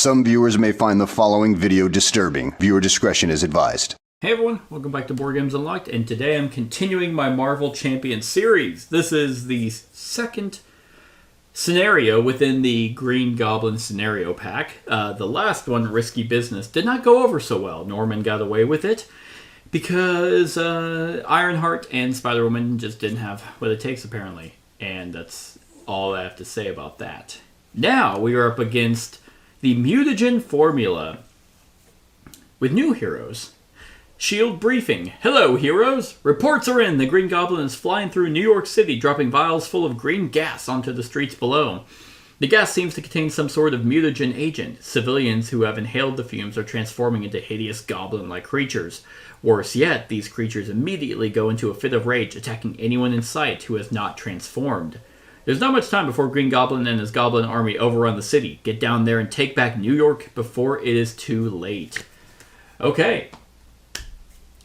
Some viewers may find the following video disturbing. Viewer discretion is advised. Hey everyone, welcome back to Board Games Unlocked, and today I'm continuing my Marvel Champions series. This is the second scenario within the Green Goblin scenario pack. The last one, Risky Business, did not go over so well. Norman got away with it because Ironheart and Spider-Woman just didn't have what it takes apparently. And that's all I have to say about that. Now we are up against the Mutagen formula with new heroes. Shield briefing. Hello, heroes. Reports are in. The Green Goblin is flying through New York City, dropping vials full of green gas onto the streets below. The gas seems to contain some sort of mutagen agent. Civilians who have inhaled the fumes are transforming into hideous goblin-like creatures. Worse yet, these creatures immediately go into a fit of rage, attacking anyone in sight who has not transformed. There's not much time before Green Goblin and his goblin army overrun the city. Get down there and take back New York before it is too late. Okay.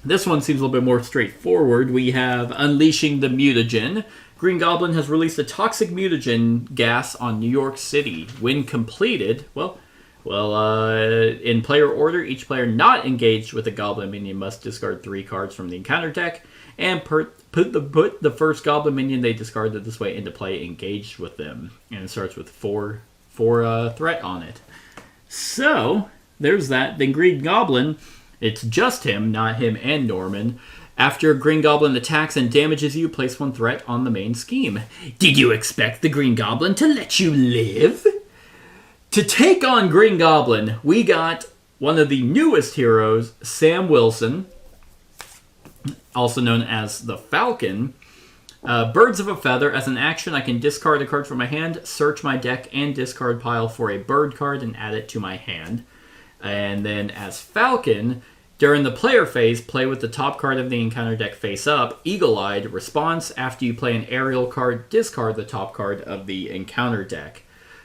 This one seems a little bit more straightforward. We have Unleashing the Mutagen. Green Goblin has released a toxic mutagen gas on New York City. When completed, in player order, each player not engaged with a Goblin minion must discard 3 cards from the encounter deck and put the first Goblin minion they discarded this way into play engaged with them. And it starts with 4 threat on it. So, there's that. Then Green Goblin... It's just him, not him and Norman. After Green Goblin attacks and damages you, place 1 threat on the main scheme. Did you expect the Green Goblin to let you live? To take on Green Goblin, we got one of the newest heroes, Sam Wilson, also known as the Falcon. Birds of a Feather. As an action, I can discard a card from my hand, search my deck and discard pile for a bird card and add it to my hand. And then as Falcon, during the player phase, play with the top card of the encounter deck face up. Eagle-Eyed response. After you play an aerial card, discard the top card of the encounter deck.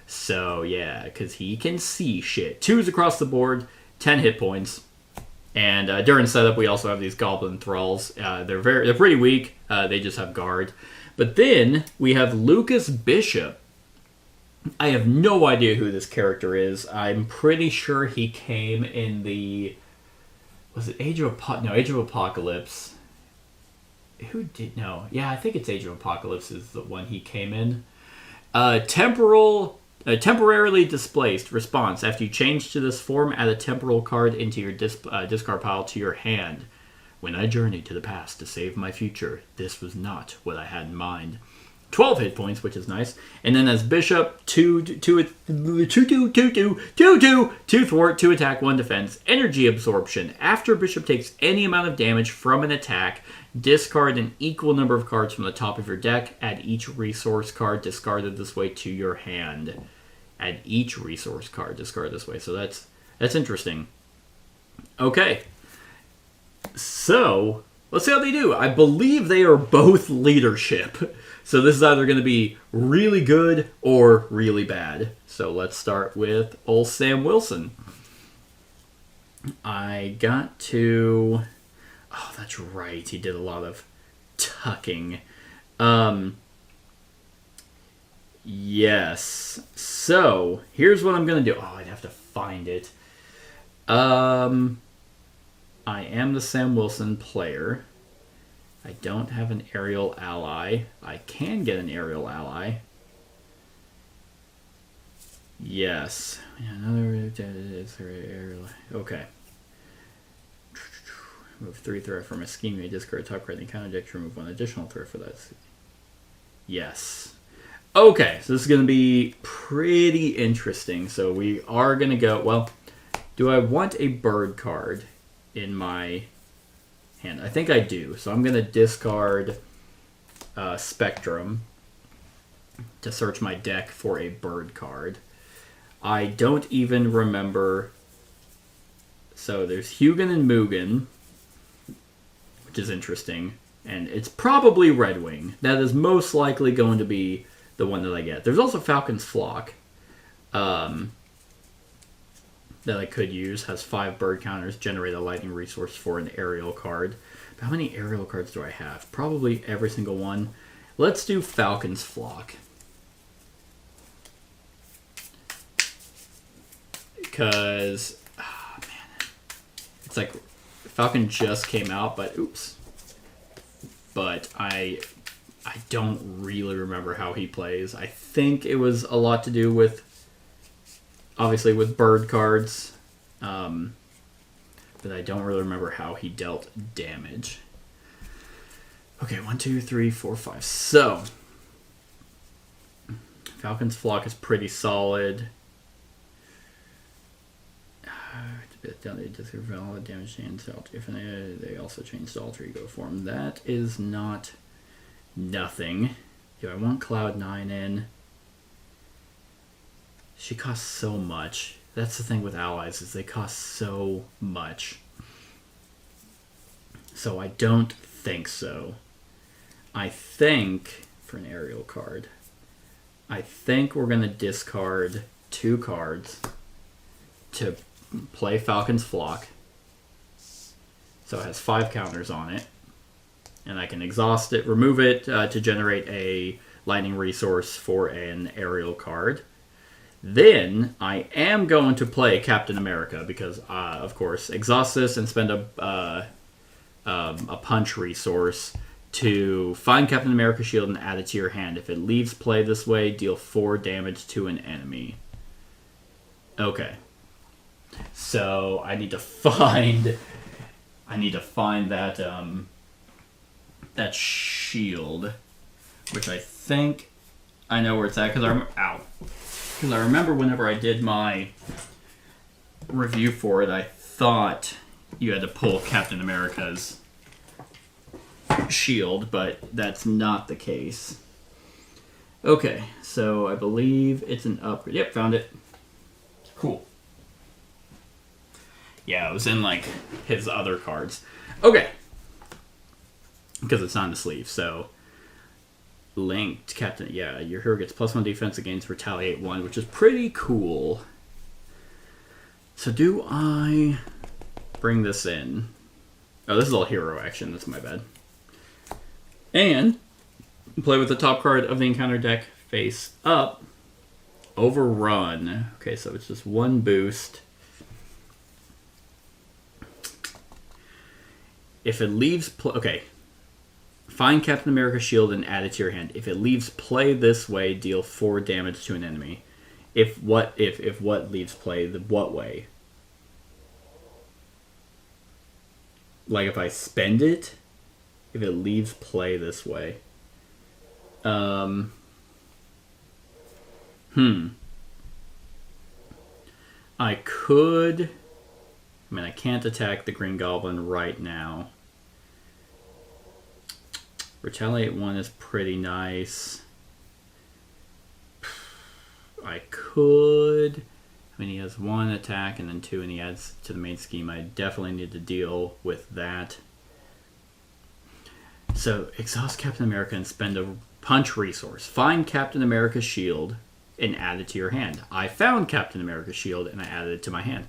So yeah, because he can see shit. 2s across the board, 10 hit points. And during setup, we also have these Goblin Thralls. They're pretty weak. They just have guard. But then we have Lucas Bishop. I have no idea who this character is. I'm pretty sure he came in the... Was it Age of Apocalypse. Who did... No. Yeah, I think it's Age of Apocalypse is the one he came in. Temporarily displaced. Response. After you change to this form, add a temporal card into your discard pile to your hand. When I journeyed to the past to save my future, this was not what I had in mind. 12 hit points, which is nice. And then as Bishop, 2 thwart, 2 attack, 1 defense. Energy absorption. After Bishop takes any amount of damage from an attack, discard an equal number of cards from the top of your deck. Add each resource card discarded this way to your hand. Add each resource card discarded this way. So that's interesting. Okay. So, let's see how they do. I believe they are both leadership. So this is either going to be really good or really bad. So let's start with old Sam Wilson. I got to... Oh, that's right. He did a lot of tucking. Yes. So, here's what I'm going to do. Oh, I'd have to find it. I am the Sam Wilson player. I don't have an aerial ally. I can get an aerial ally. Yes. Another aerial. Okay. Remove 3 threat from a scheme. You may discard a top card in the encounter deck to remove 1 additional threat for that. Yes. Okay, so this is going to be pretty interesting. So we are going to go... Well, do I want a bird card in my... hand? I think I do. So I'm going to discard Spectrum to search my deck for a bird card. I don't even remember. So there's Hugin and Mugen, which is interesting. And it's probably Red Wing. That is most likely going to be the one that I get. There's also Falcon's Flock that I could use. Has 5 bird counters, generate a lightning resource for an aerial card. But how many aerial cards do I have? Probably every single one. Let's do Falcon's Flock. because, man, it's like Falcon just came out, but oops. But I don't really remember how he plays. I think it was a lot to do with, obviously, with bird cards. But I don't really remember how he dealt damage. Okay, 1, 2, 3, 4, 5. So, Falcon's Flock is pretty solid. Damage changed to alter. They also changed to alter ego form. That is not nothing. Do I want Cloud9 in? She costs so much. That's the thing with allies, is they cost so much. So I don't think so. I think, for an aerial card, I think we're going to discard 2 cards to play Falcon's Flock. So it has 5 counters on it. And I can exhaust it, remove it to generate a lightning resource for an aerial card. Then I am going to play Captain America because, of course, exhaust this and spend a punch resource to find Captain America's shield and add it to your hand. If it leaves play this way, deal 4 damage to an enemy. Okay. So I need to find that that shield, which I think I know where it's at because I remember whenever I did my review for it, I thought you had to pull Captain America's shield, but that's not the case. Okay, so I believe it's an upgrade. Yep, found it. Cool. Yeah, it was in, like, his other cards. Okay. Because it's on the sleeve, so... Linked Captain... Yeah, your hero gets +1 defense against Retaliate 1, which is pretty cool. So do I bring this in? Oh, this is all hero action. That's my bad. And play with the top card of the encounter deck face up. Overrun. Okay, so it's just 1 boost. If it leaves... Okay. Find Captain America's shield and add it to your hand. If it leaves play this way, deal 4 damage to an enemy. If what leaves play, the what way? Like if I spend it, if it leaves play this way. I could... I mean, I can't attack the Green Goblin right now. Retaliate 1 is pretty nice. I could... I mean, he has 1 attack and then 2, and he adds to the main scheme. I definitely need to deal with that. So, exhaust Captain America and spend a punch resource. Find Captain America's shield and add it to your hand. I found Captain America's shield and I added it to my hand.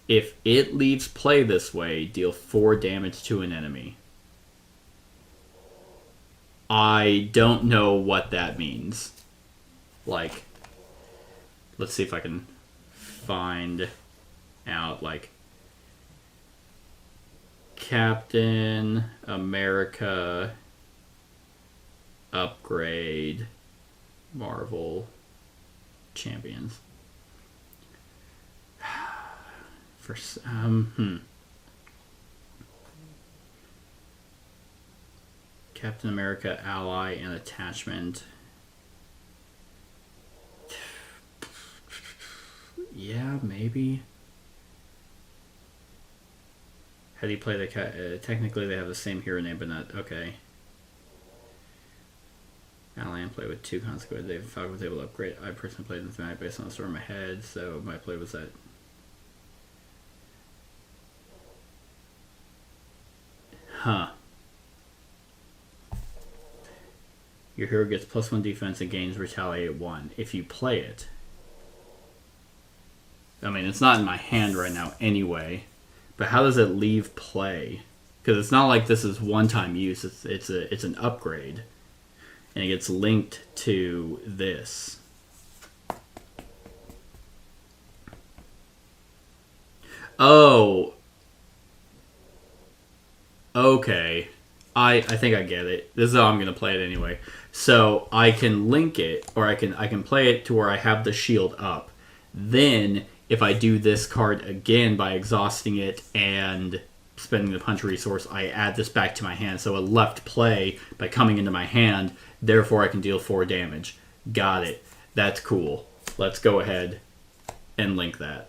If it leaves play this way, deal 4 damage to an enemy. I don't know what that means. Like, let's see if I can find out, like, Captain America upgrade Marvel Champions. For Captain America ally and attachment. Yeah, maybe. How do you play the technically they have the same hero name, but not okay. Ally and play with 2 consequences. If Falcon was able to upgrade, I personally played in thematic based on the story in my head, so my play was that. Huh. Your hero gets +1 defense and gains Retaliate 1 if you play it. I mean, it's not in my hand right now anyway, but how does it leave play? Because it's not like this is one-time use. It's an upgrade, and it gets linked to this. Oh, okay. I think I get it. This is how I'm going to play it anyway. So I can link it, or I can play it to where I have the shield up. Then, if I do this card again by exhausting it and spending the punch resource, I add this back to my hand. So a left play by coming into my hand, therefore I can deal 4 damage. Got it. That's cool. Let's go ahead and link that.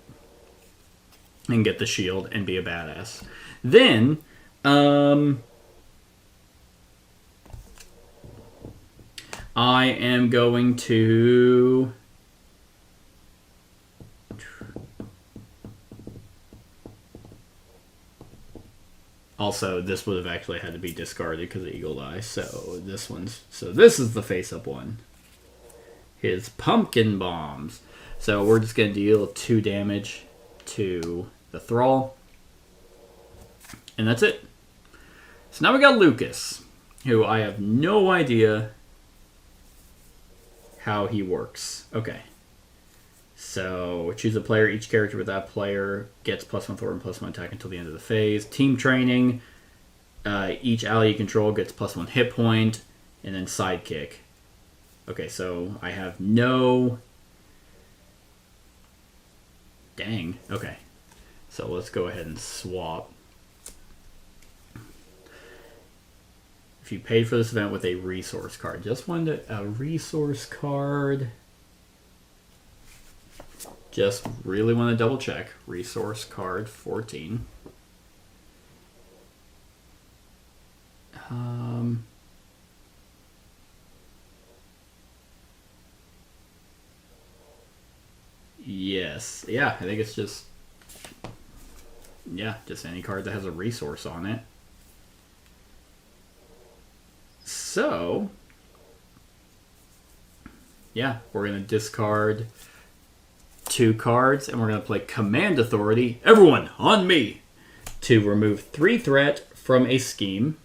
And get the shield and be a badass. Then, I am going to... Also, this would have actually had to be discarded because of Eagle Eye. So this is the face-up one. His Pumpkin Bombs. So we're just going to deal 2 damage to the Thrall. And that's it. So now we got Lucas, who I have no idea how he works. Okay. So choose a player. Each character with that player gets +1 thwart and +1 attack until the end of the phase. Team training. Each ally you control gets +1 hit point. And then sidekick. Okay, so I have no... Dang. Okay. So let's go ahead and swap. If you paid for this event with a resource card. Just wanted a resource card. Just really want to double check. Resource card 14. Yes. Yeah, I think it's just... Yeah, just any card that has a resource on it. So... Yeah, we're going to discard 2 cards, and we're going to play Command Authority. Everyone, on me! To remove 3 threat from a scheme.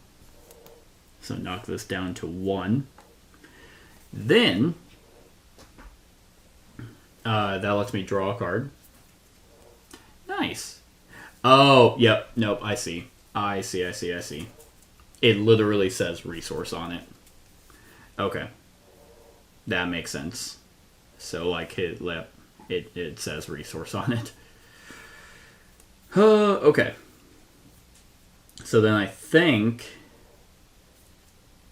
So knock this down to 1. Then, that lets me draw a card. Nice. Oh, yep, nope, I see. I see. It literally says resource on it. Okay. That makes sense. So, like, it says resource on it. Okay. So then I think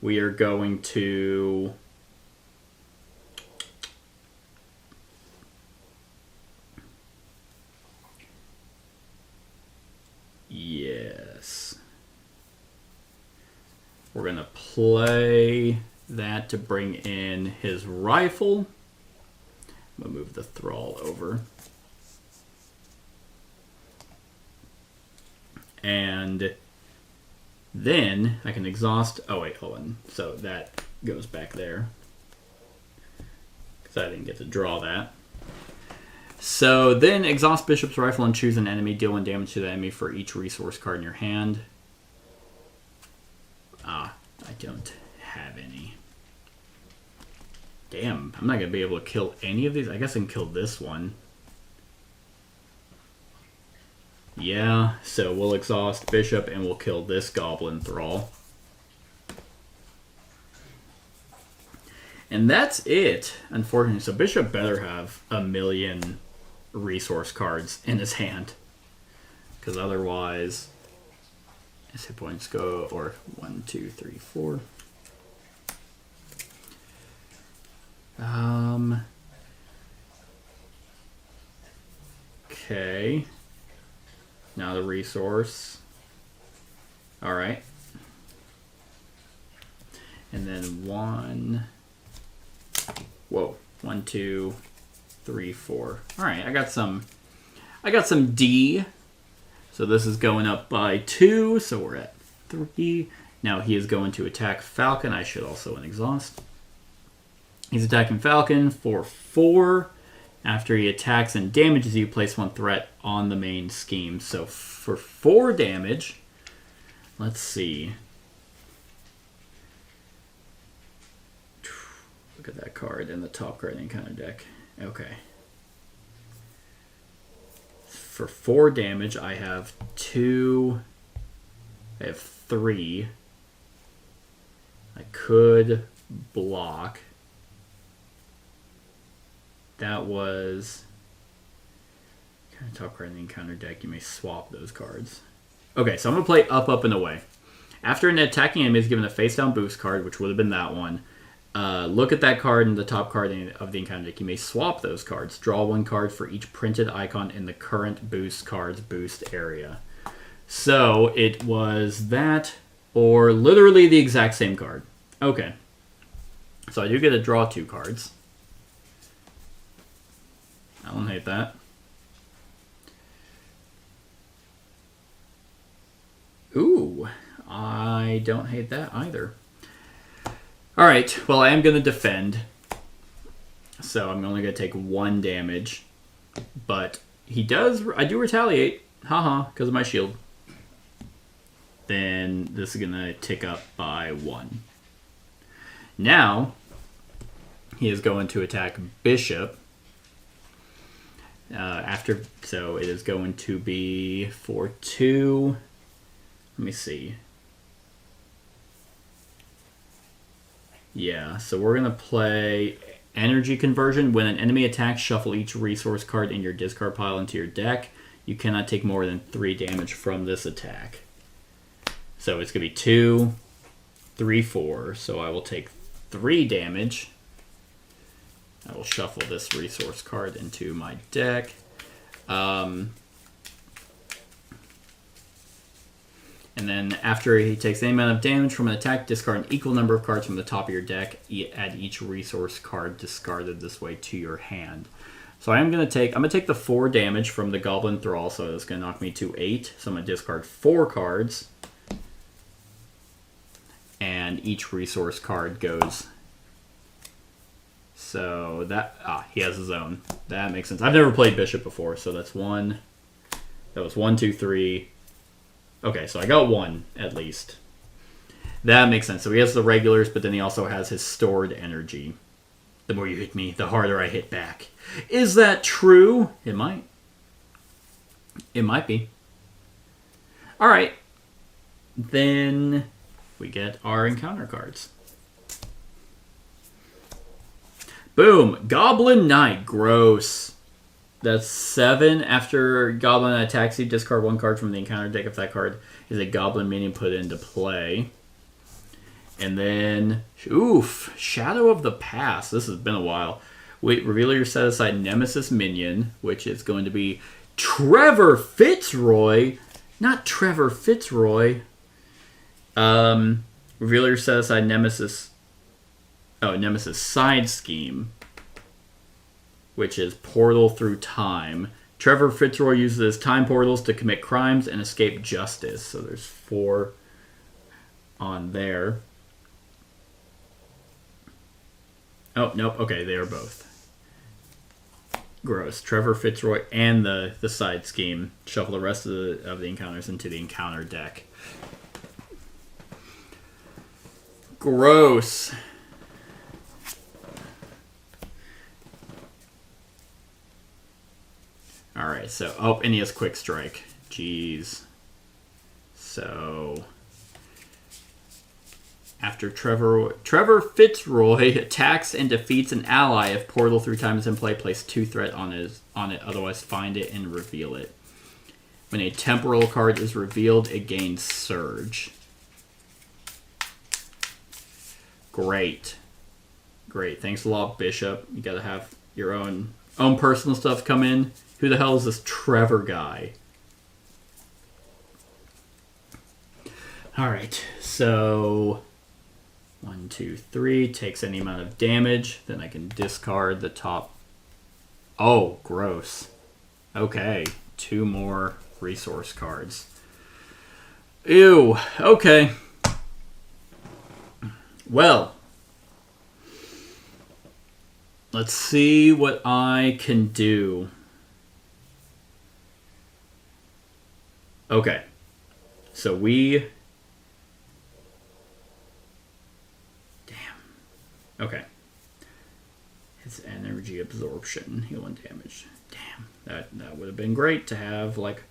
we are going to... Yes. We're going to play that to bring in his rifle. I'm going to move the Thrall over. And then I can exhaust... Oh, wait, hold on. So that goes back there. Because I didn't get to draw that. So then exhaust Bishop's Rifle and choose an enemy. Deal 1 damage to the enemy for each resource card in your hand. Ah, I don't have any. Damn, I'm not going to be able to kill any of these. I guess I can kill this one. Yeah, so we'll exhaust Bishop and we'll kill this Goblin Thrall. And that's it, unfortunately. So Bishop better have 1,000,000 resource cards in his hand. Because otherwise, his hit points go, or 1, 2, 3, 4. Okay. Now the resource. Alright. And then 1. Whoa. 1, 2, 3, 4. Alright, I got some D. So this is going up by 2, so we're at 3. Now he is going to attack Falcon. I should also exhaust. He's attacking Falcon for 4. After he attacks and damages you, place 1 threat on the main scheme. So for 4 damage, let's see. Look at that card in the top card in the encounter deck. Okay. for 4 damage, I have 2. I have 3. I could block. That was kind of top card in the encounter deck. You may swap those cards. Okay, so I'm going to play Up, Up, and Away. After an attacking enemy is given a face-down boost card, which would have been that one, look at that card and the top card of the encounter deck. You may swap those cards. Draw 1 card for each printed icon in the current boost card's boost area. So it was that, or literally the exact same card. Okay. So I do get to draw 2 cards. I don't hate that. Ooh, I don't hate that either. Alright, well I am going to defend. So I'm only going to take 1 damage. But I do retaliate. Haha, because of my shield. Then this is going to tick up by 1. Now, he is going to attack Bishop. So it is going to be for 2. Let me see. Yeah, so we're going to play Energy Conversion. When an enemy attacks, shuffle each resource card in your discard pile into your deck. You cannot take more than 3 damage from this attack. So it's going to be 2, 3, 4. So I will take 3 damage. I will shuffle this resource card into my deck. And then after he takes any amount of damage from an attack, discard an equal number of cards from the top of your deck. Add each resource card discarded this way to your hand. So I'm going to take the 4 damage from the Goblin Thrall, so it's going to knock me to 8. So I'm going to discard 4 cards. And each resource card goes. So that, he has his own. That makes sense. I've never played Bishop before, so that's 1. That was 1, 2, 3. Okay, so I got 1 at least. That makes sense. So he has the regulars, but then he also has his stored energy. The more you hit me, the harder I hit back. Is that true? It might. It might be. All right. Then we get our encounter cards. Boom. Goblin Knight. Gross. That's 7. After Goblin attacks you, discard 1 card from the encounter deck if that card is a Goblin minion put into play. And then, oof, Shadow of the Past. This has been a while. Wait, reveal your set-aside Nemesis minion, which is going to be Trevor Fitzroy. Not Trevor Fitzroy. Reveal your set-aside Nemesis. Oh, Nemesis Side Scheme, which is Portal Through Time. Trevor Fitzroy uses time portals to commit crimes and escape justice. So there's 4 on there. Oh, nope. Okay, they are both. Gross. Trevor Fitzroy and the side scheme. Shuffle the rest of the encounters into the encounter deck. Gross. Alright, so... Oh, and he has Quick Strike. Jeez. So... After Trevor Fitzroy attacks and defeats an ally, if Portal Through Time is in play, place 2 threat on it. Otherwise, find it and reveal it. When a temporal card is revealed, it gains Surge. Great. Great. Thanks a lot, Bishop. You gotta have your own personal stuff come in. Who the hell is this Trevor guy? Alright, so... 1, 2, 3. Takes any amount of damage. Then I can discard the top. Oh, gross. Okay. 2 more resource cards. Ew. Okay. Well. Let's see what I can do. Okay. So we... Okay. His energy absorption. Heal 1 damage. Damn. That would have been great to have, like,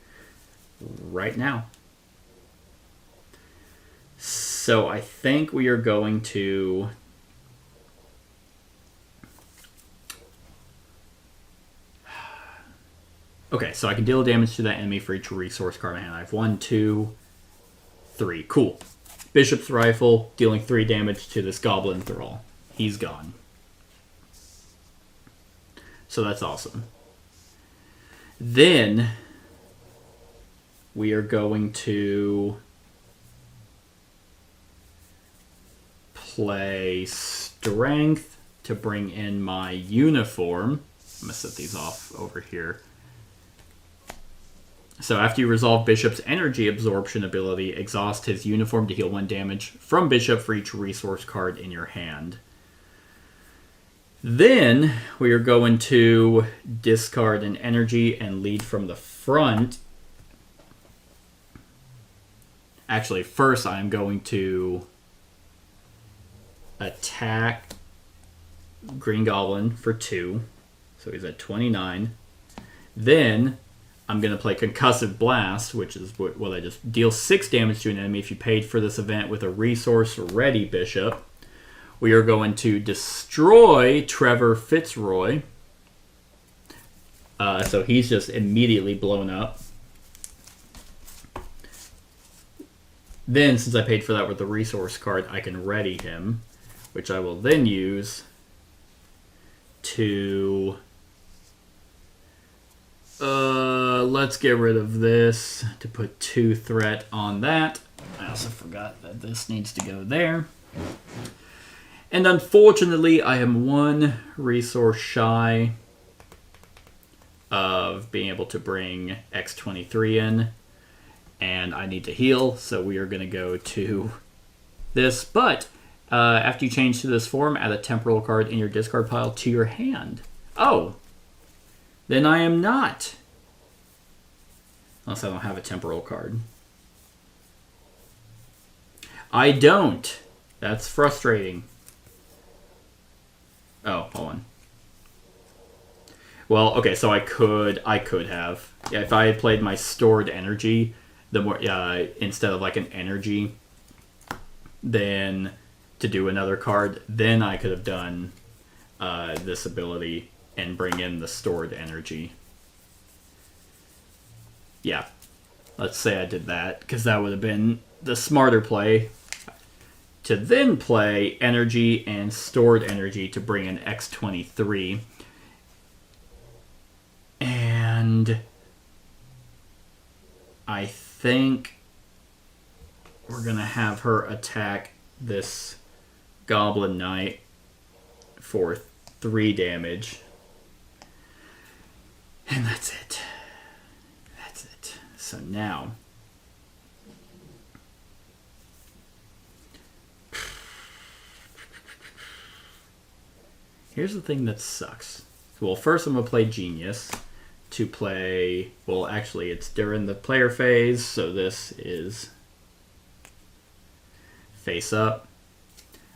right now. So I think we are going to... Okay, so I can deal damage to that enemy for each resource card in hand. I have 1, 2, 3. Cool. Bishop's Rifle, dealing 3 damage to this Goblin Thrall. He's gone. So that's awesome. Then we are going to play Strength to bring in my uniform. I'm going to set these off over here. So after you resolve Bishop's energy absorption ability, exhaust his uniform to heal 1 damage from Bishop for each resource card in your hand. Then we are going to discard an energy and lead from the front. Actually, first I'm going to attack Green Goblin for 2. So he's at 29. Then I'm going to play Concussive Blast, which is what I just deal 6 damage to an enemy if you paid for this event with a resource ready Bishop. We are going to destroy Trevor Fitzroy. So he's just immediately blown up. Then, since I paid for that with the resource card, I can ready him, which I will then use to... let's get rid of this to put 2 threat on that. I also forgot that this needs to go there. And unfortunately, I am 1 resource shy of being able to bring X23 in. And I need to heal, so we are going to go to this. But after you change to this form, add a temporal card in your discard pile to your hand. Oh, then I am not. Unless I don't have a temporal card. I don't. That's frustrating. Oh, hold on. Well, okay, so I could have. Yeah, if I had played my stored energy, the more instead of like an energy, then to do another card, then I could have done this ability and bring in the stored energy. Yeah, let's say I did that, because that would have been the smarter play. To then play energy and stored energy to bring in X23. And I think we're going to have her attack this Goblin Knight for 3 damage. And that's it. That's it. So now... here's the thing that sucks. Well, first I'm going to play Genius to play... well, actually, it's during the player phase, so this is face up.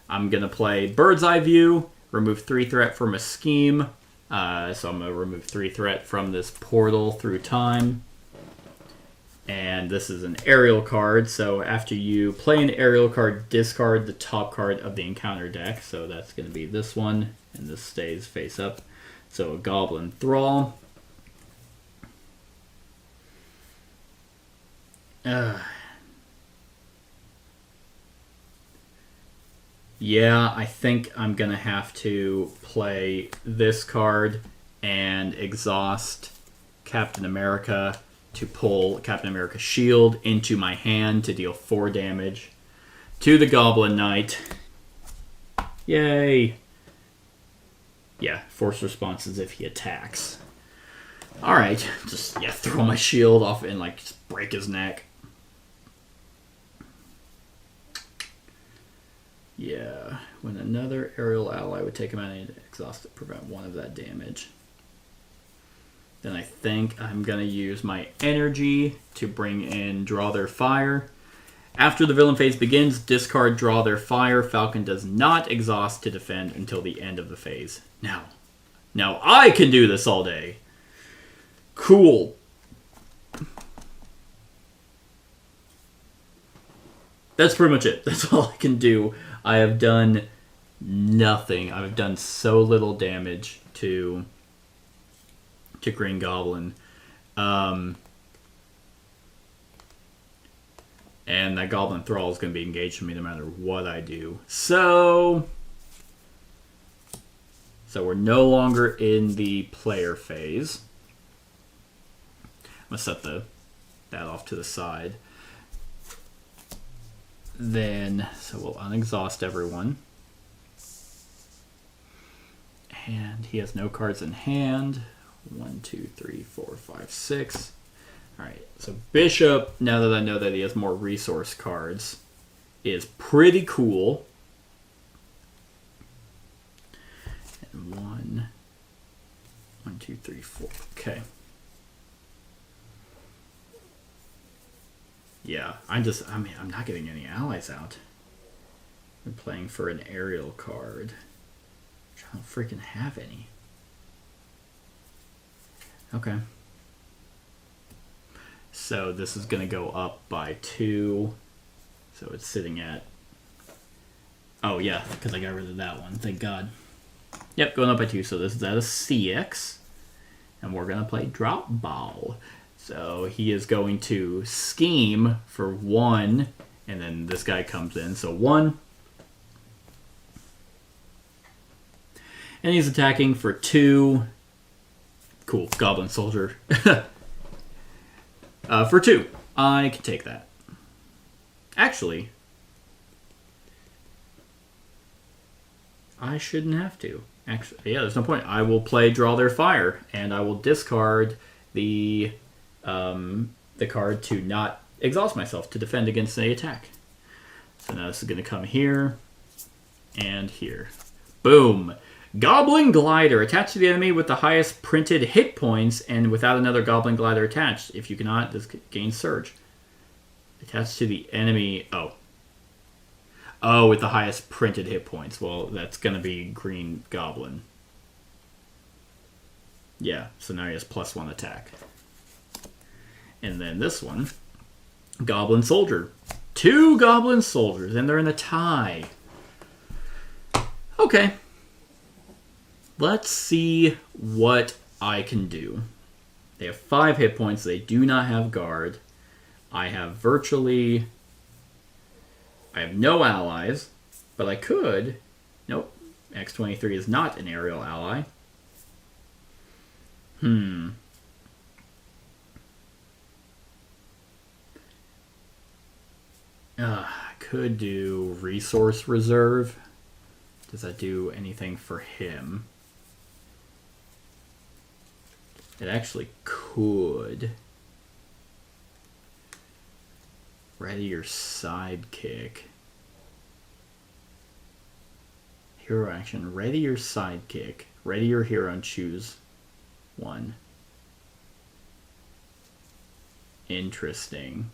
I'm going to play Bird's Eye View, remove 3 threat from a scheme. So I'm going to remove 3 threat from this portal through time. And this is an aerial card, so after you play an aerial card, discard the top card of the encounter deck. So that's going to be this one, and this stays face up. So a Goblin Thrall. Yeah, I think I'm going to have to play this card and exhaust Captain America to pull Captain America's shield into my hand to deal 4 damage to the Goblin Knight. Yay! Yeah, force responses if he attacks. Alright, just throw my shield off and just break his neck. Yeah, when another aerial ally would take him out, I need to exhaust to prevent 1 of that damage. Then I think I'm going to use my energy to bring in Draw Their Fire. After the villain phase begins, discard Draw Their Fire. Falcon does not exhaust to defend until the end of the phase. Now, Now I can do this all day. Cool. That's pretty much it. That's all I can do. I have done nothing. I've done so little damage to Green Goblin. And that Goblin Thrall is going to be engaged with me no matter what I do. So we're no longer in the player phase. I'm going to set that off to the side. Then, so we'll unexhaust everyone. And he has no cards in hand. 1, 2, 3, 4, 5, 6. Alright, so Bishop, now that I know that he has more resource cards, is pretty cool. And 1, 2, 3, 4. Okay. Yeah, I'm not getting any allies out. I'm playing for an aerial card. I don't freaking have any. Okay. So this is going to go up by 2. So it's sitting at... Oh, yeah, because I got rid of that one. Thank God. Yep, going up by 2. So this is at a CX. And we're going to play drop ball. So he is going to scheme for 1. And then this guy comes in. So 1. And he's attacking for 2. Cool. Goblin Soldier. For 2. I can take that. Actually, I shouldn't have to. Actually, yeah, there's no point. I will play Draw Their Fire, and I will discard the card to not exhaust myself to defend against an attack. So now this is going to come here and here. Boom. Goblin Glider. Attached to the enemy with the highest printed hit points and without another Goblin Glider attached. If you cannot, this gains Surge. Attached to the enemy... Oh, with the highest printed hit points. Well, that's going to be Green Goblin. Yeah, so now he has +1 attack. And then this one, Goblin Soldier. 2 Goblin Soldiers, and they're in a tie. Okay. Let's see what I can do. They have 5 hit points. They do not have guard. I have no allies, but I could. Nope. X-23 is not an aerial ally. I could do Resource Reserve. Does that do anything for him? It actually could. Ready your sidekick. Hero action. Ready your sidekick. Ready your hero and choose 1. Interesting.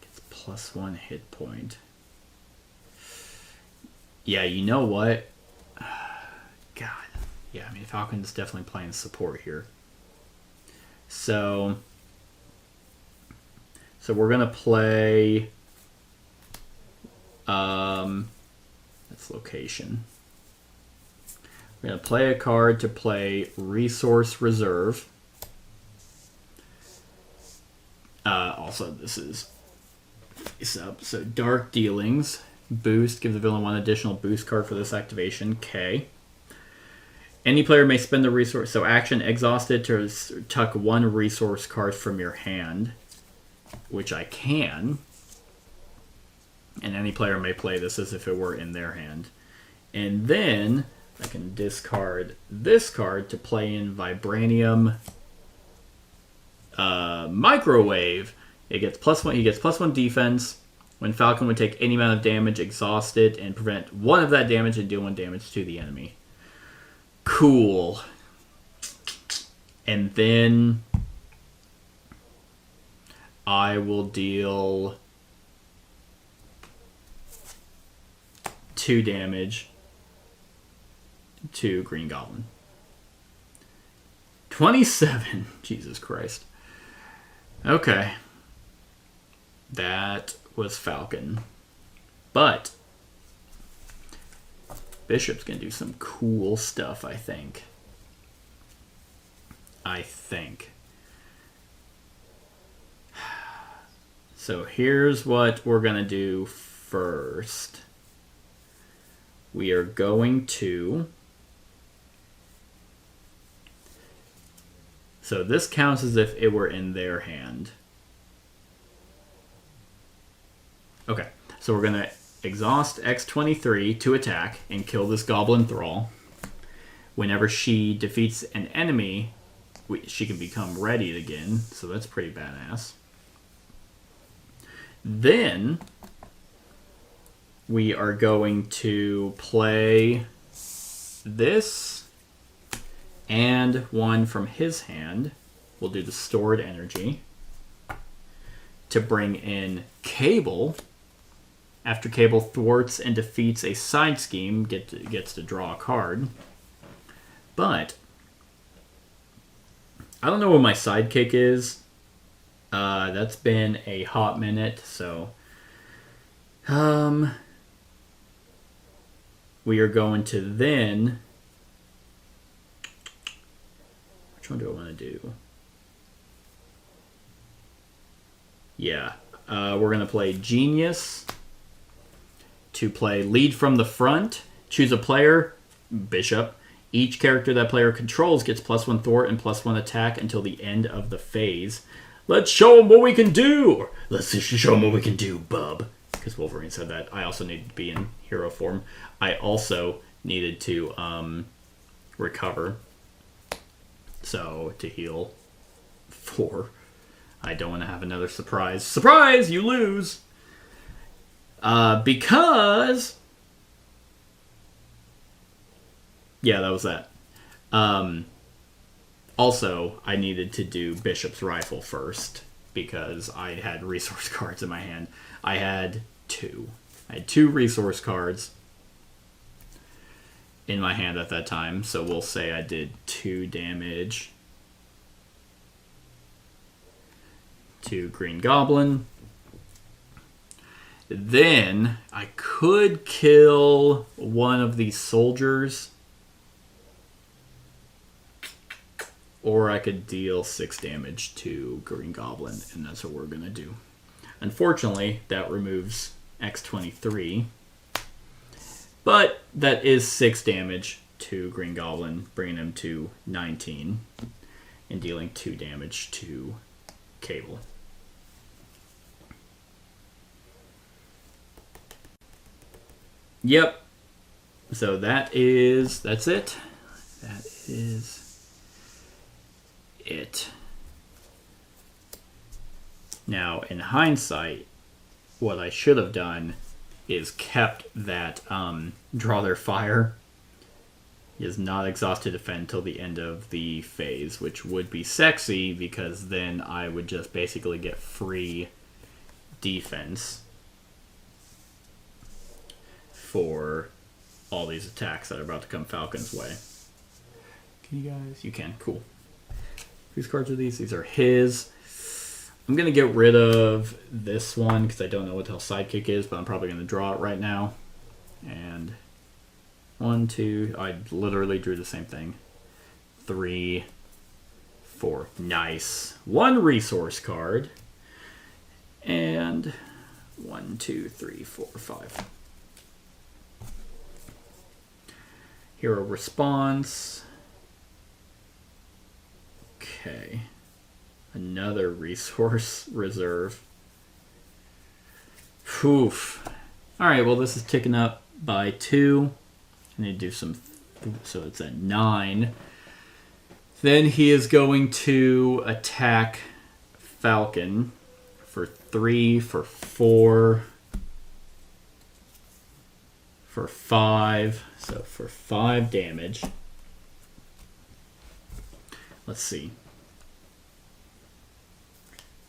Gets +1 hit point. Yeah, you know what? God. Yeah, I mean, Falcon's definitely playing support here. So we're going to play... that's location. We're going to play a card to play Resource Reserve. Also, this is face-up. So Dark Dealings. Boost. Give the villain 1 additional boost card for this activation. K. Any player may spend the resource. So action exhausted to tuck 1 resource card from your hand. Which I can. And any player may play this as if it were in their hand. And then I can discard this card to play in Vibranium Microwave. It gets +1. He gets +1 defense. When Falcon would take any amount of damage, exhaust it, and prevent 1 of that damage and deal 1 damage to the enemy. Cool. And then I will deal 2 damage to Green Goblin. 27. Jesus Christ. Okay. That was Falcon. But Bishop's going to do some cool stuff, I think. So here's what we're going to do first. We are going to... So this counts as if it were in their hand. Okay, so we're going to exhaust X23 to attack and kill this Goblin Thrall. Whenever she defeats an enemy, she can become readied again, so that's pretty badass. Then we are going to play this and one from his hand. We'll do the stored energy to bring in Cable. After Cable thwarts and defeats a side scheme, gets to draw a card. But I don't know what my sidekick is. That's been a hot minute, so we are going to then... Which one do I want to do? Yeah, we're going to play Genius to play Lead from the Front. Choose a player, Bishop. Each character that player controls gets +1 thwart and +1 attack until the end of the phase. Let's show them what we can do! Let's just show them what we can do, bub. Because Wolverine said that. I also needed to be in hero form. I also needed to recover. So, to heal 4. I don't want to have another surprise. Surprise! You lose! Because... Yeah, that was that. Also, I needed to do Bishop's Rifle first because I had resource cards in my hand. I had 2. I had 2 resource cards in my hand at that time, so we'll say I did 2 damage to Green Goblin. Then I could kill one of these soldiers, or I could deal 6 damage to Green Goblin, and that's what we're going to do. Unfortunately, that removes X23, but that is 6 damage to Green Goblin, bringing him to 19, and dealing 2 damage to Cable. Yep. So that's it. That is it. Now, in hindsight, what I should have done is kept that draw their fire. He is not exhausted to defend till the end of the phase, which would be sexy because then I would just basically get free defense for all these attacks that are about to come Falcon's way. Can you guys? You can. Cool. Whose cards are these? These are his. I'm going to get rid of this one because I don't know what the hell sidekick is, but I'm probably going to draw it right now. And 1, 2, I literally drew the same thing. 3, 4. Nice. 1 resource card. And 1, 2, 3, 4, 5. Hero response. Okay. Another resource reserve. Oof. Alright, well this is ticking up by 2. I need to do some... So it's at 9. Then he is going to attack Falcon for 3, for 4, for 5. So for 5 damage. Let's see.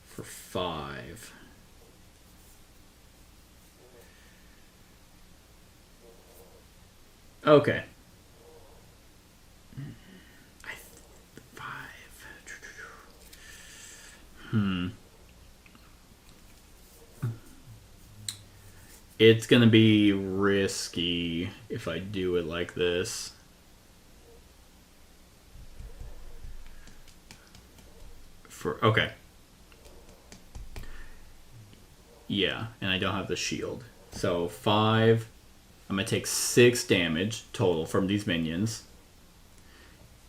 For 5. Okay. It's going to be risky if I do it like this. Okay. Yeah, and I don't have the shield. So 5. I'm going to take 6 damage total from these minions.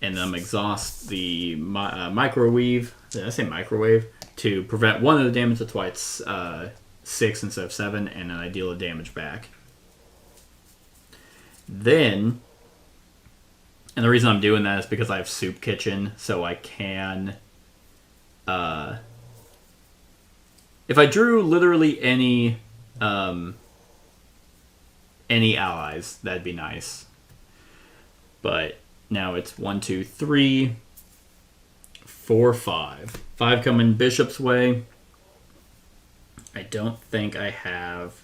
And then I'm going to exhaust the microwave. Did I say microwave? To prevent one of the damage. That's why it's 6 instead of 7. And then I deal the damage back. Then, and the reason I'm doing that is because I have Soup Kitchen. So I can... if I drew literally any allies, that'd be nice. But now it's 1, 2, 3, 4, 5. 5 coming Bishop's way. I don't think I have...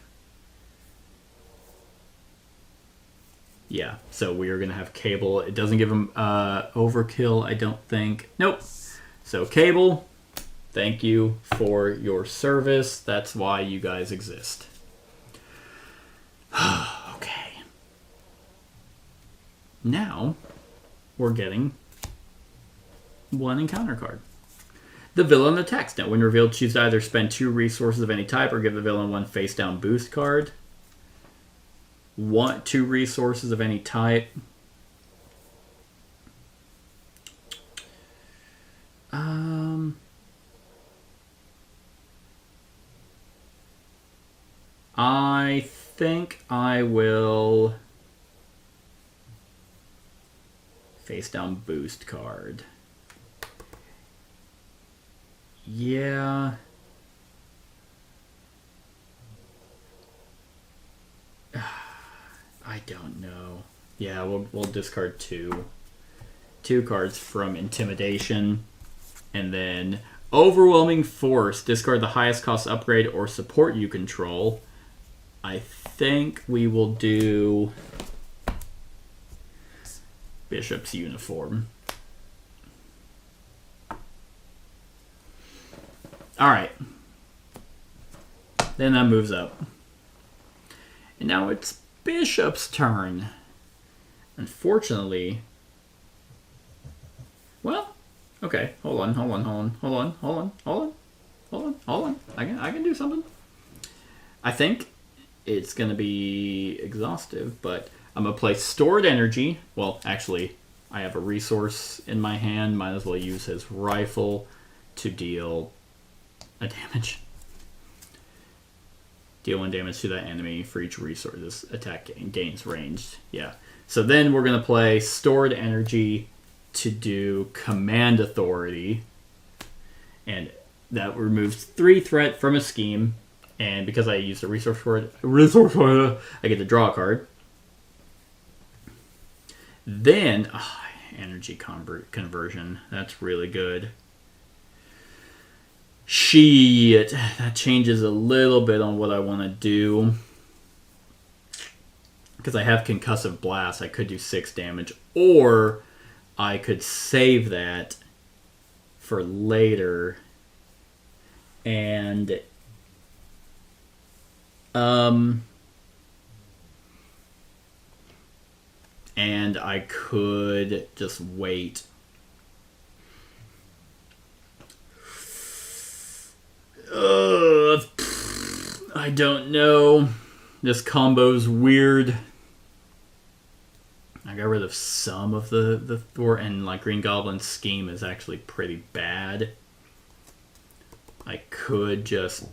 Yeah, so we are going to have Cable. It doesn't give him overkill, I don't think. Nope. So Cable, thank you for your service. That's why you guys exist. Okay. Now, we're getting one encounter card. The villain attacks. Now, when revealed, choose to either spend 2 resources of any type or give the villain 1 face-down boost card. 2 resources of any type. I think I will face down boost card. Yeah. I don't know. Yeah, we'll discard 2. 2 cards from Intimidation. And then Overwhelming Force. Discard the highest cost upgrade or support you control. I think we will do Bishop's Uniform. Alright. Then that moves up. And now it's Bishop's turn. Unfortunately... Well, okay. Hold on. I can do something. I think it's going to be exhaustive, but I'm going to play Stored Energy. Well, actually, I have a resource in my hand. Might as well use his rifle to deal a damage. Deal 1 damage to that enemy for each resource. This attack gains ranged. Yeah. So then we're going to play Stored Energy to do Command Authority. And that removes 3 threat from a scheme. And because I used a resource for it, I get to draw a card. Then, energy conversion. That's really good. Shit. That changes a little bit on what I want to do. Because I have Concussive Blast, I could do 6 damage. Or I could save that for later. And... and I could just wait. I don't know. This combo's weird. I got rid of some of the Thor, and like Green Goblin's scheme is actually pretty bad. I could just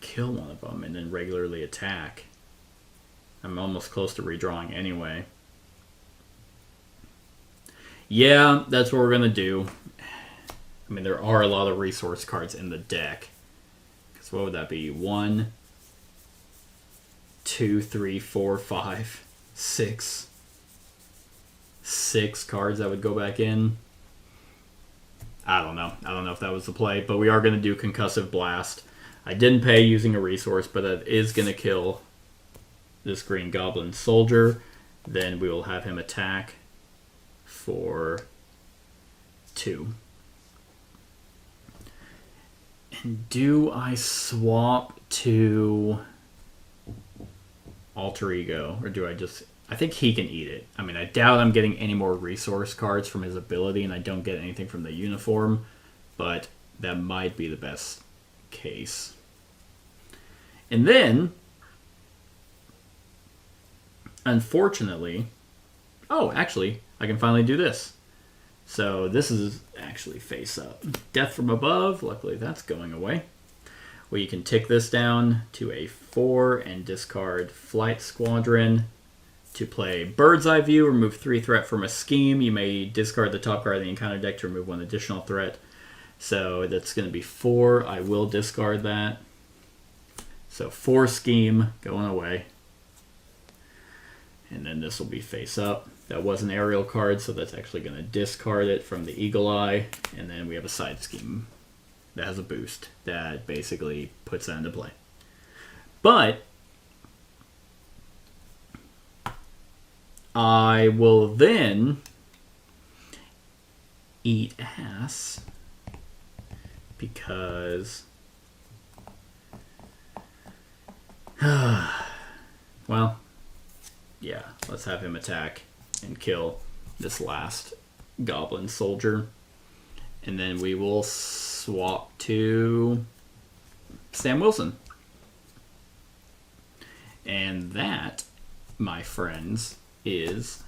kill one of them and then regularly attack. I'm almost close to redrawing anyway. Yeah, that's what we're going to do. I mean, there are a lot of resource cards in the deck. Because what would that be? 1, 2, 3, 4, 5, 6. 6 cards that would go back in. I don't know. I don't know if that was the play, but we are going to do Concussive Blast. I didn't pay using a resource, but that is going to kill this Green Goblin soldier. Then we will have him attack for 2. Do I swap to alter ego, or do I just... I think he can eat it. I mean, I doubt I'm getting any more resource cards from his ability, and I don't get anything from the uniform, but that might be the best case. And then, unfortunately... Oh, actually, I can finally do this. So this is actually face up. Death from above. Luckily, that's going away. Well, you can tick this down to a 4 and discard Flight Squadron. To play Bird's Eye View, remove 3 threat from a scheme. You may discard the top card of the encounter deck to remove 1 additional threat. So that's going to be 4. I will discard that. So 4 scheme going away. And then this will be face up. That was an aerial card, so that's actually going to discard it from the Eagle Eye. And then we have a side scheme that has a boost that basically puts that into play. But I will then eat ass because, well, yeah, let's have him attack and kill this last goblin soldier. And then we will swap to Sam Wilson. And that, my friends, is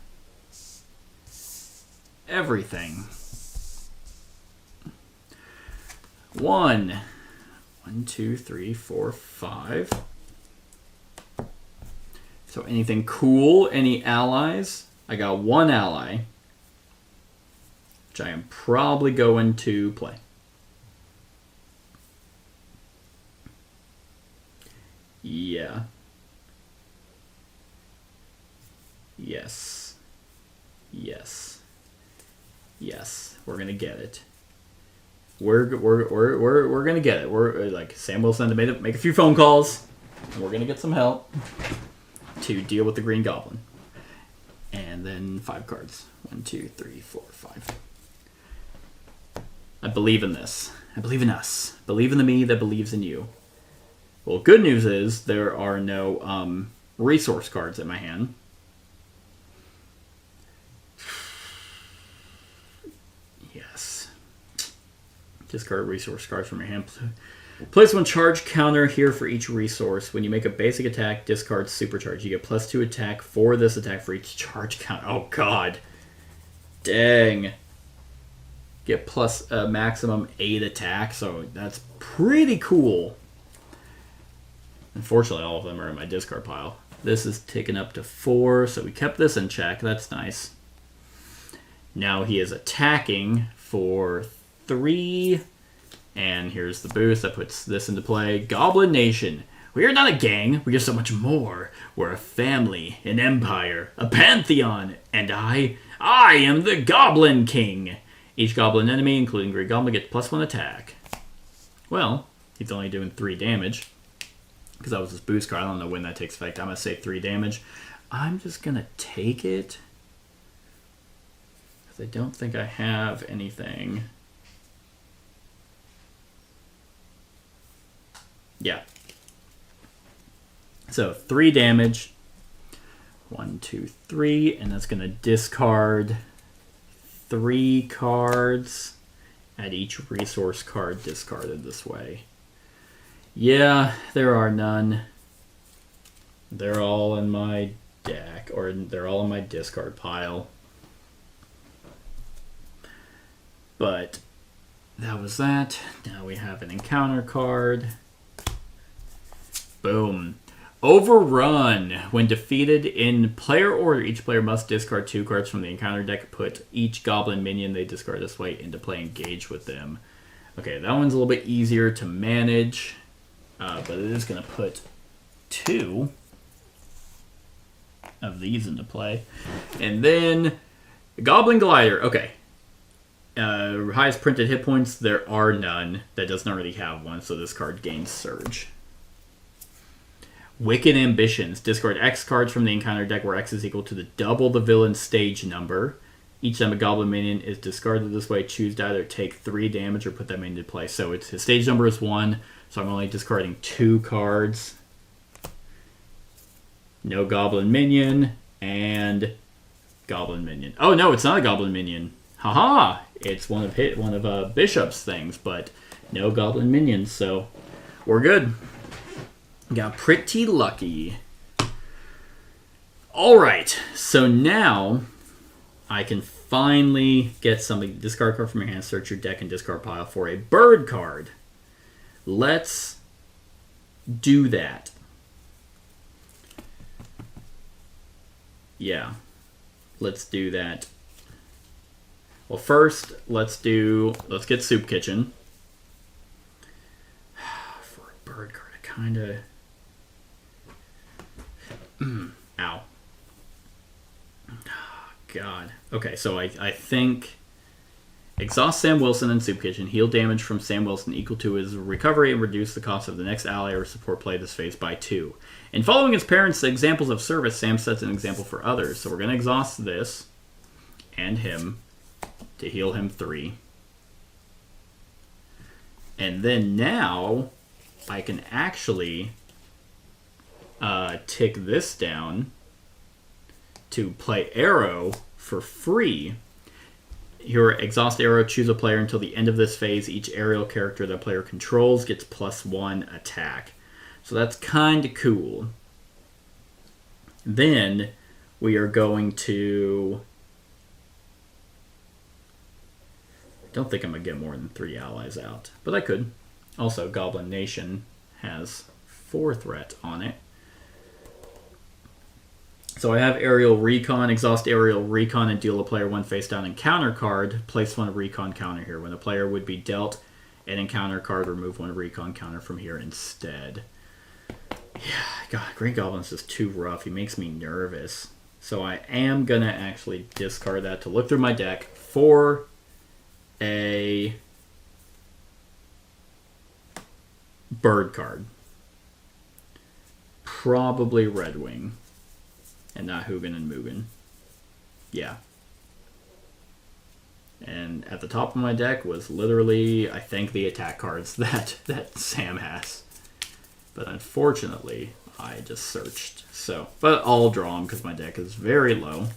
everything. 1, 2, 3, 4, 5. So anything cool? Any allies? I got 1 ally, which I am probably going to play. Yeah. Yes. Yes. Yes. We're gonna get it. We're gonna get it. We're like Sam Wilson to make a few phone calls, and we're gonna get some help to deal with the Green Goblin. And then 5 cards. 1, 2, 3, 4, 5. I believe in this. I believe in us. Believe in the me that believes in you. Well, good news is there are no resource cards in my hand. Yes. Discard resource cards from your hand. Place 1 charge counter here for each resource. When you make a basic attack, discard supercharge. You get +2 attack for this attack for each charge counter. Oh, God. Dang. Get plus maximum 8 attack, so that's pretty cool. Unfortunately, all of them are in my discard pile. This is taken up to 4, so we kept this in check. That's nice. Now he is attacking for 3. And here's the boost that puts this into play. Goblin Nation. We are not a gang. We are so much more. We're a family, an empire, a pantheon. And I am the Goblin King. Each goblin enemy, including Green Goblin, gets +1 attack. Well, he's only doing 3 damage. Because that was his boost card. I don't know when that takes effect. I'm going to say 3 damage. I'm just going to take it. Because I don't think I have anything. Yeah. So 3 damage. 1, 2, 3. And that's going to discard 3 cards. Add each resource card discarded this way. Yeah, there are none. They're all in my deck, or they're all in my discard pile. But that was that. Now we have an encounter card. Boom. Overrun. When defeated in player order, each player must discard 2 cards from the encounter deck. Put each goblin minion they discard this way into play. Engage with them. Okay, that one's a little bit easier to manage. But it is going to put 2 of these into play. And then Goblin Glider. Okay. Highest printed hit points. There are none. That does not really have one, so this card gains Surge. Wicked Ambitions. Discard X cards from the encounter deck where X is equal to double the villain's stage number. Each time a goblin minion is discarded this way, choose to either take 3 damage or put them into play. So his stage number is 1, so I'm only discarding 2 cards. No goblin minion, and goblin minion. Oh no, it's not a goblin minion. Haha! It's one of Bishop's things, but no goblin minions, so we're good. Got pretty lucky. Alright, so now I can finally get something. Discard card from your hand, search your deck and discard pile for a bird card. Let's do that. Yeah, let's do that. Well, first, let's get Soup Kitchen. For a bird card, I kind of... Ow. God. Okay, so I think exhaust Sam Wilson and Soup Kitchen, heal damage from Sam Wilson equal to his recovery, and reduce the cost of the next ally or support play this phase by 2. In following his parents' examples of service, Sam sets an example for others. So we're going to exhaust this and him to heal him 3. And then now I can actually tick this down to play Arrow for free. Your exhaust Arrow, choose a player until the end of this phase. Each aerial character that player controls gets +1 attack. So that's kind of cool. Then we are going to... I don't think I'm going to get more than 3 allies out, but I could. Also, Goblin Nation has 4 threat on it. So I have Aerial Recon, exhaust Aerial Recon, and deal a player 1 face down encounter card. Place 1 Recon counter here. When a player would be dealt an encounter card, remove 1 Recon counter from here instead. Yeah, God, Green Goblin's just too rough. He makes me nervous. So I am going to actually discard that to look through my deck for a bird card. Probably Red Wing. And not Hugin and Mugen. Yeah. And at the top of my deck was literally, I think, the attack cards that Sam has. But unfortunately, I just searched. So, but I'll draw them because my deck is very low.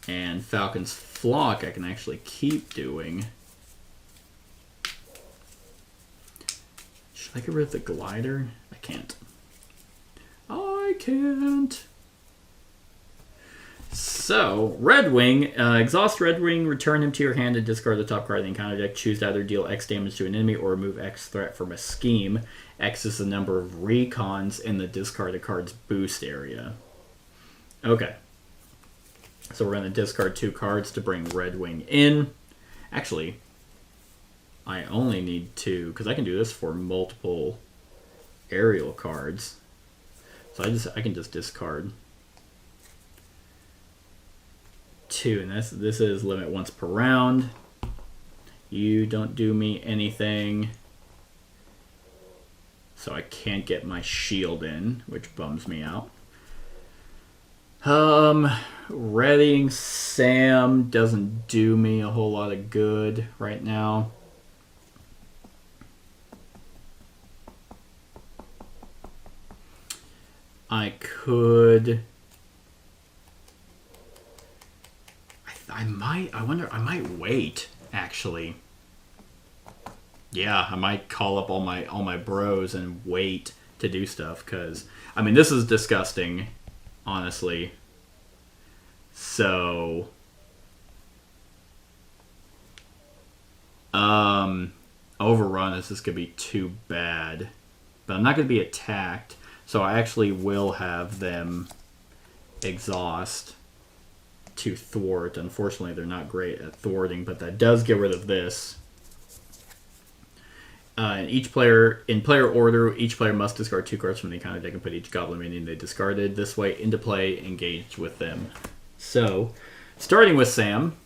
And Falcon's Flock I can actually keep doing. Should I get rid of the glider? I can't. I can't. So, Red Wing. Exhaust Red Wing, return him to your hand and discard the top card of the encounter deck. Choose to either deal X damage to an enemy or remove X threat from a scheme. X is the number of recons in the discarded card's boost area. Okay. So we're going to discard 2 cards to bring Red Wing in. Actually, I only need 2, because I can do this for multiple aerial cards. So I can just discard 2, and this is limit once per round. You don't do me anything. So I can't get my shield in, which bums me out. Readying Sam doesn't do me a whole lot of good right now. I could... I might wait, actually. Yeah, I might call up all my bros and wait to do stuff, because, I mean, this is disgusting, honestly. So, overrun is just going to be too bad. But I'm not going to be attacked, so I actually will have them exhaust to thwart. Unfortunately, they're not great at thwarting, but that does get rid of this. In player order, each player must discard 2 cards from the encounter deck and put each goblin minion they discarded this way into play, engaged with them. So, starting with Sam,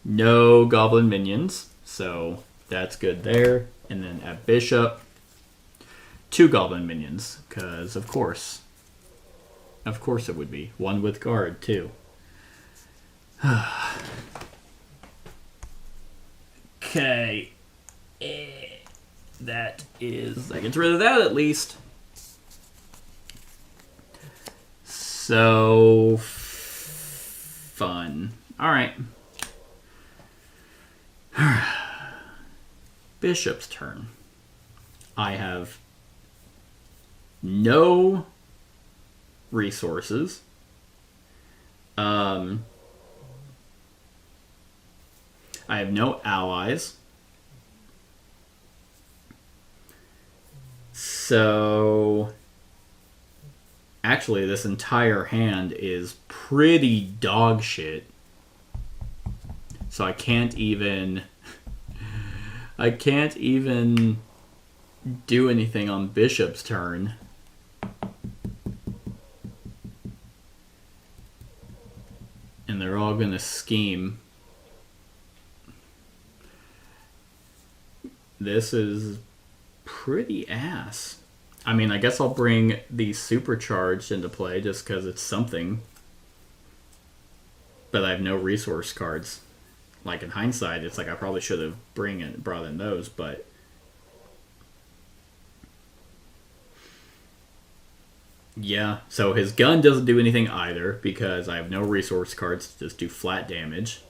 no goblin minions, so that's good there. And then at Bishop, 2 goblin minions, because of course. Of course it would be. 1 with guard, too. Okay. That gets rid of that at least. So fun. Alright. Bishop's turn. I have no resources. I have no allies. So actually this entire hand is pretty dog shit. So I can't even do anything on Bishop's turn. And they're all gonna scheme. This is pretty ass. I mean, I guess I'll bring the supercharged into play just because it's something. But I have no resource cards. Like, in hindsight, it's like I probably should have brought in those, but... Yeah, so his gun doesn't do anything either because I have no resource cards to just do flat damage.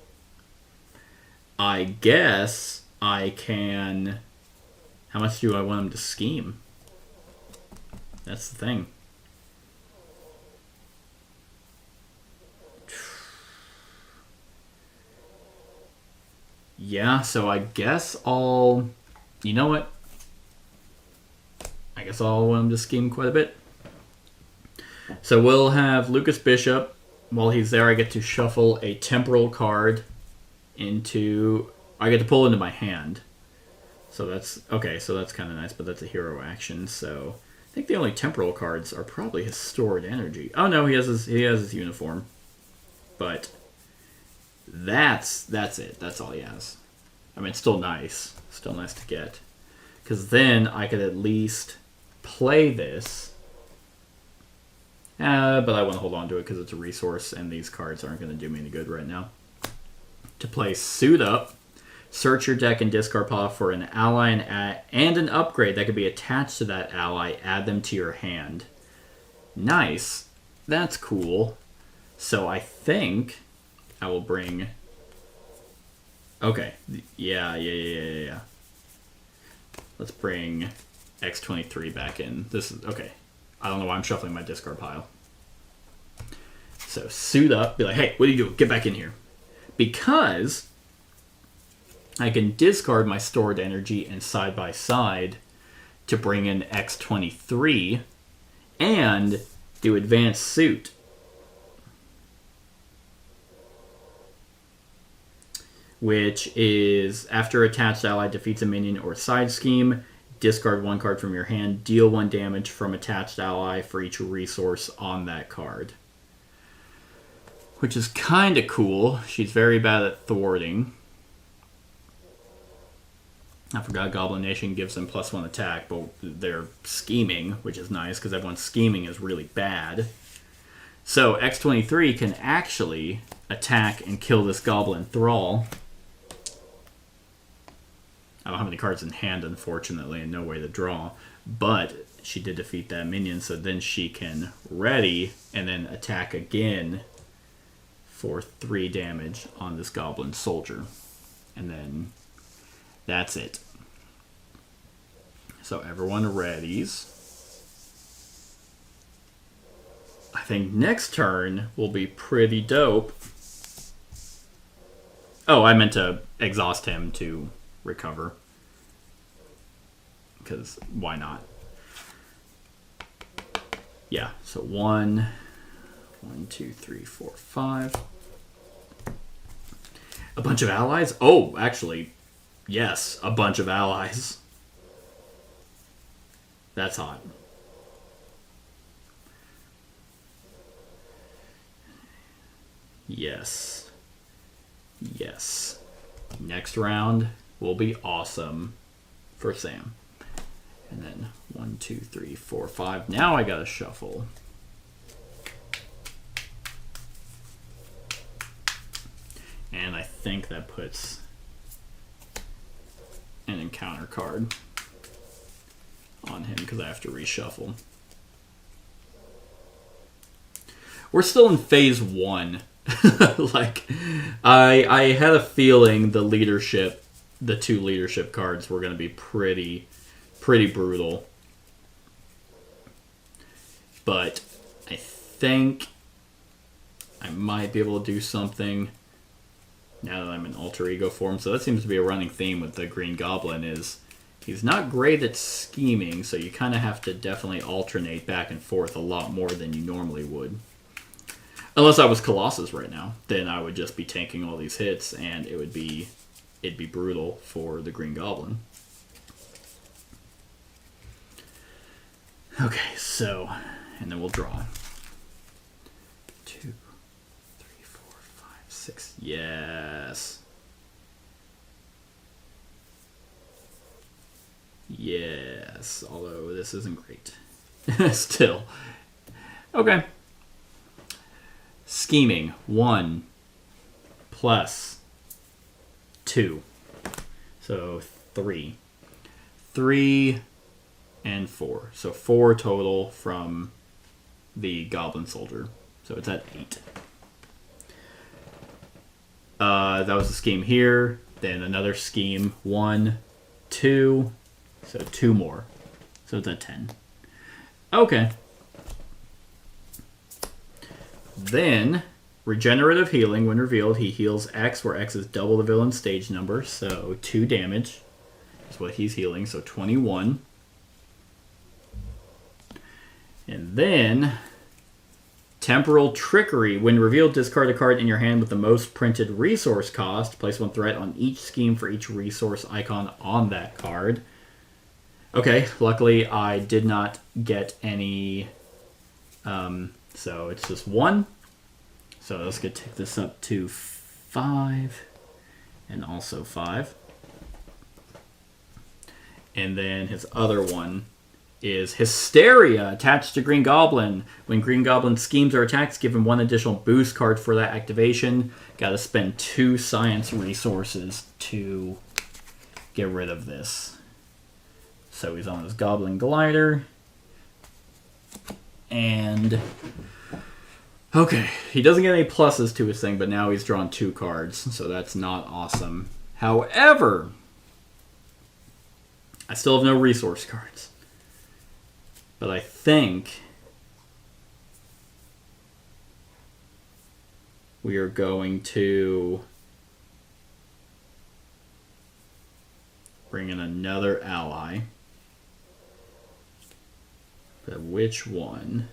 I guess I can... How much do I want him to scheme? That's the thing. Yeah, so I guess I'll... You know what? I guess I'll want him to scheme quite a bit. So we'll have Lucas Bishop. While he's there, I get to shuffle a temporal card into... I get to pull into my hand. So that's... Okay, so that's kind of nice, but that's a hero action, so... I think the only temporal cards are probably his stored energy. Oh no, he has his uniform. But that's it. That's all he has. I mean, it's still nice. Still nice to get. Because then I could at least play this. But I want to hold on to it because it's a resource and these cards aren't going to do me any good right now. To play Suit Up. Search your deck and discard pile for an ally and an upgrade that could be attached to that ally. Add them to your hand. Nice. That's cool. So I think I will bring... Okay. Yeah. Let's bring X23 back in. This is... Okay. I don't know why I'm shuffling my discard pile. So Suit Up. Be like, hey, what are you doing? Get back in here. Because... I can discard my stored energy and side by side to bring in X23 and do advanced suit. Which is after attached ally defeats a minion or side scheme, discard 1 card from your hand, deal 1 damage from attached ally for each resource on that card. Which is kind of cool. She's very bad at thwarting. I forgot Goblin Nation gives them +1 attack, but they're scheming, which is nice because everyone's scheming is really bad. So X23 can actually attack and kill this Goblin Thrall. I don't have any cards in hand, unfortunately, and no way to draw. But she did defeat that minion, so then she can ready and then attack again for 3 damage on this Goblin Soldier. And then... That's it. So everyone readies. I think next turn will be pretty dope. Oh, I meant to exhaust him to recover. Because why not? Yeah, so 1, 2, 3, 4, 5. A bunch of allies? Oh, actually... Yes, a bunch of allies. That's hot. Yes. Next round will be awesome for Sam. And then 1, 2, 3, 4, 5. Now I gotta shuffle. And I think that puts an encounter card on him because I have to reshuffle. We're still in phase 1. Like, I had a feeling the two leadership cards were going to be pretty brutal. But I think I might be able to do something now that I'm in alter ego form. So that seems to be a running theme with the Green Goblin is he's not great at scheming, so you kind of have to definitely alternate back and forth a lot more than you normally would. Unless I was Colossus right now, then I would just be tanking all these hits, and it'd be brutal for the Green Goblin. Okay, so, and then we'll draw. 2, 3, 4, 5, 6. Yes. Yes, although this isn't great. Still. Okay. Scheming. 1 plus 2. So 3. 3 and 4. So 4 total from the Goblin Soldier. So it's at 8. That was the scheme here. Then another scheme. 1, 2. So 2 more. So it's at 10. Okay. Then, regenerative healing. When revealed, he heals X, where X is double the villain's stage number. So 2 damage is what he's healing. So 21. And then, temporal trickery. When revealed, discard a card in your hand with the most printed resource cost. Place 1 threat on each scheme for each resource icon on that card. Okay, luckily I did not get any... so it's just 1. So let's take this up to 5. And also 5. And then his other one is Hysteria, attached to Green Goblin. When Green Goblin schemes or attacks, give him 1 additional boost card for that activation. Gotta spend 2 science resources to get rid of this. So he's on his Goblin Glider. And... okay, he doesn't get any pluses to his thing, but now he's drawn 2 cards, so that's not awesome. However, I still have no resource cards. But I think we are going to bring in another ally. But which one?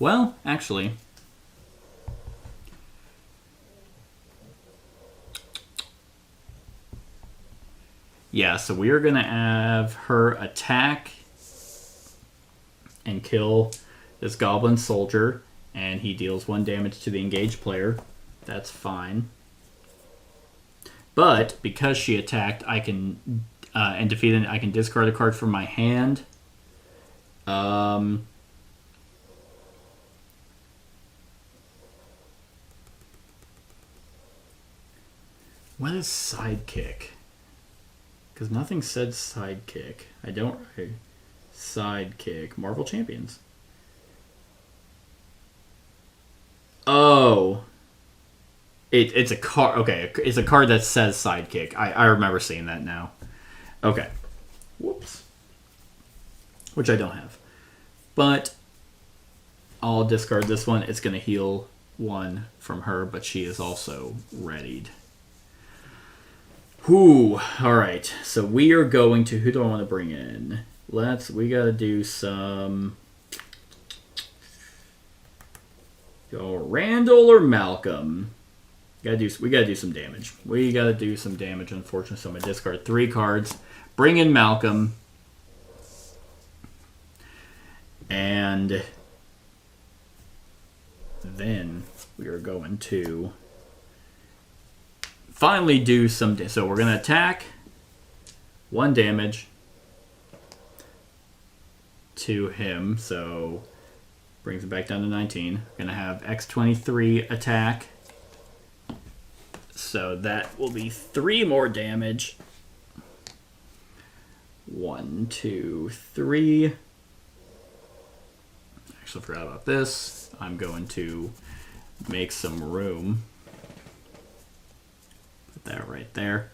Well, actually, yeah, so we are going to have her attack and kill this Goblin Soldier, and he deals 1 damage to the engaged player. That's fine. But because she attacked, I can and defeated, I can discard a card from my hand. What is sidekick? Because nothing said sidekick. I don't... sidekick. Marvel Champions. Oh. It's a card... okay, it's a card that says sidekick. I remember seeing that now. Okay. Whoops. Which I don't have. But I'll discard this one. It's going to heal 1 from her, but she is also readied. Whew. Alright. So we are going to... who do I want to bring in? We got to do some... go Randall or Malcolm? We got to do some damage. We got to do some damage, unfortunately. So I'm going to discard 3 cards. Bring in Malcolm. And then we are going to finally do some... so we're going to attack 1 damage to him, so brings it back down to 19. Gonna have X23 attack, so that will be 3 more damage. 1, 2, 3. Actually forgot about this. I'm going to make some room. Put that right there.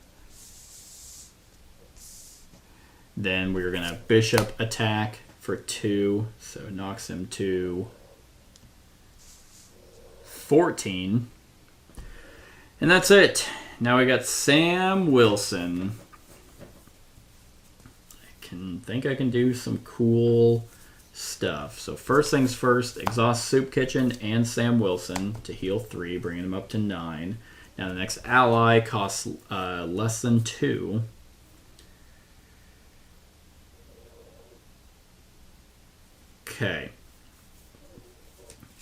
Then we're going to bishop attack for 2. So knocks him to 14. And that's it. Now we got Sam Wilson. Think I can do some cool stuff. So first things first, exhaust Soup Kitchen and Sam Wilson to heal 3, bringing him up to 9. Now the next ally costs less than 2. Okay.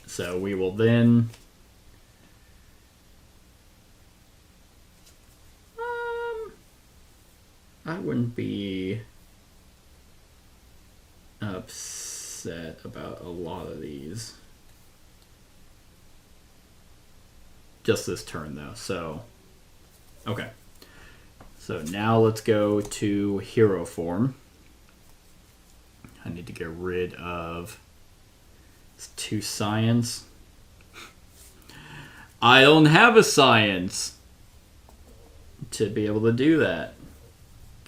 So we will then I wouldn't be upset about a lot of these. Just this turn though, so okay. So now let's go to hero form. I need to get rid of 2 science. I don't have a science to be able to do that.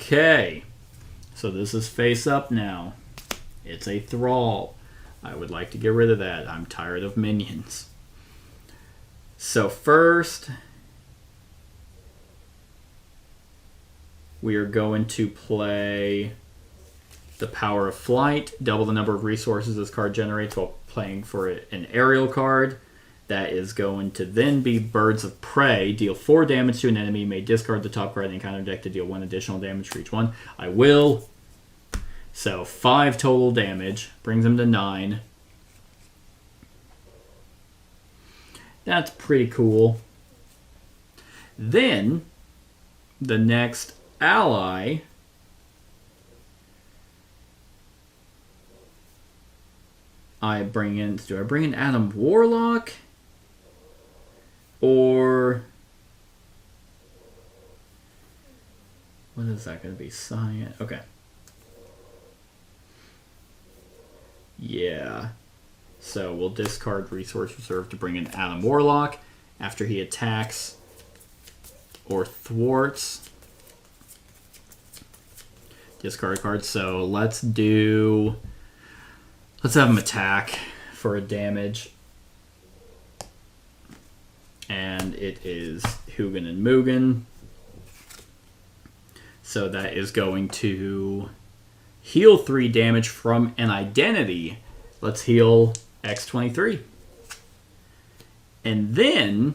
Okay. So this is face up now. It's a thrall. I would like to get rid of that. I'm tired of minions. So first, we are going to play the Power of Flight. Double the number of resources this card generates while playing for an aerial card. That is going to then be Birds of Prey. Deal 4 damage to an enemy. You may discard the top card of the encounter deck to deal 1 additional damage for each one. I will. So 5 total damage. Brings him to 9. That's pretty cool. Then, the next ally I bring in... Do I bring in Adam Warlock? Or... What is that going to be? Science? Okay. Yeah. So we'll discard Resource Reserve to bring in Adam Warlock after he attacks or thwarts. Discard a card. So let's have him attack for a damage. And it is Hugin and Mugen. So that is going to heal 3 damage from an identity. Let's heal X23. And then...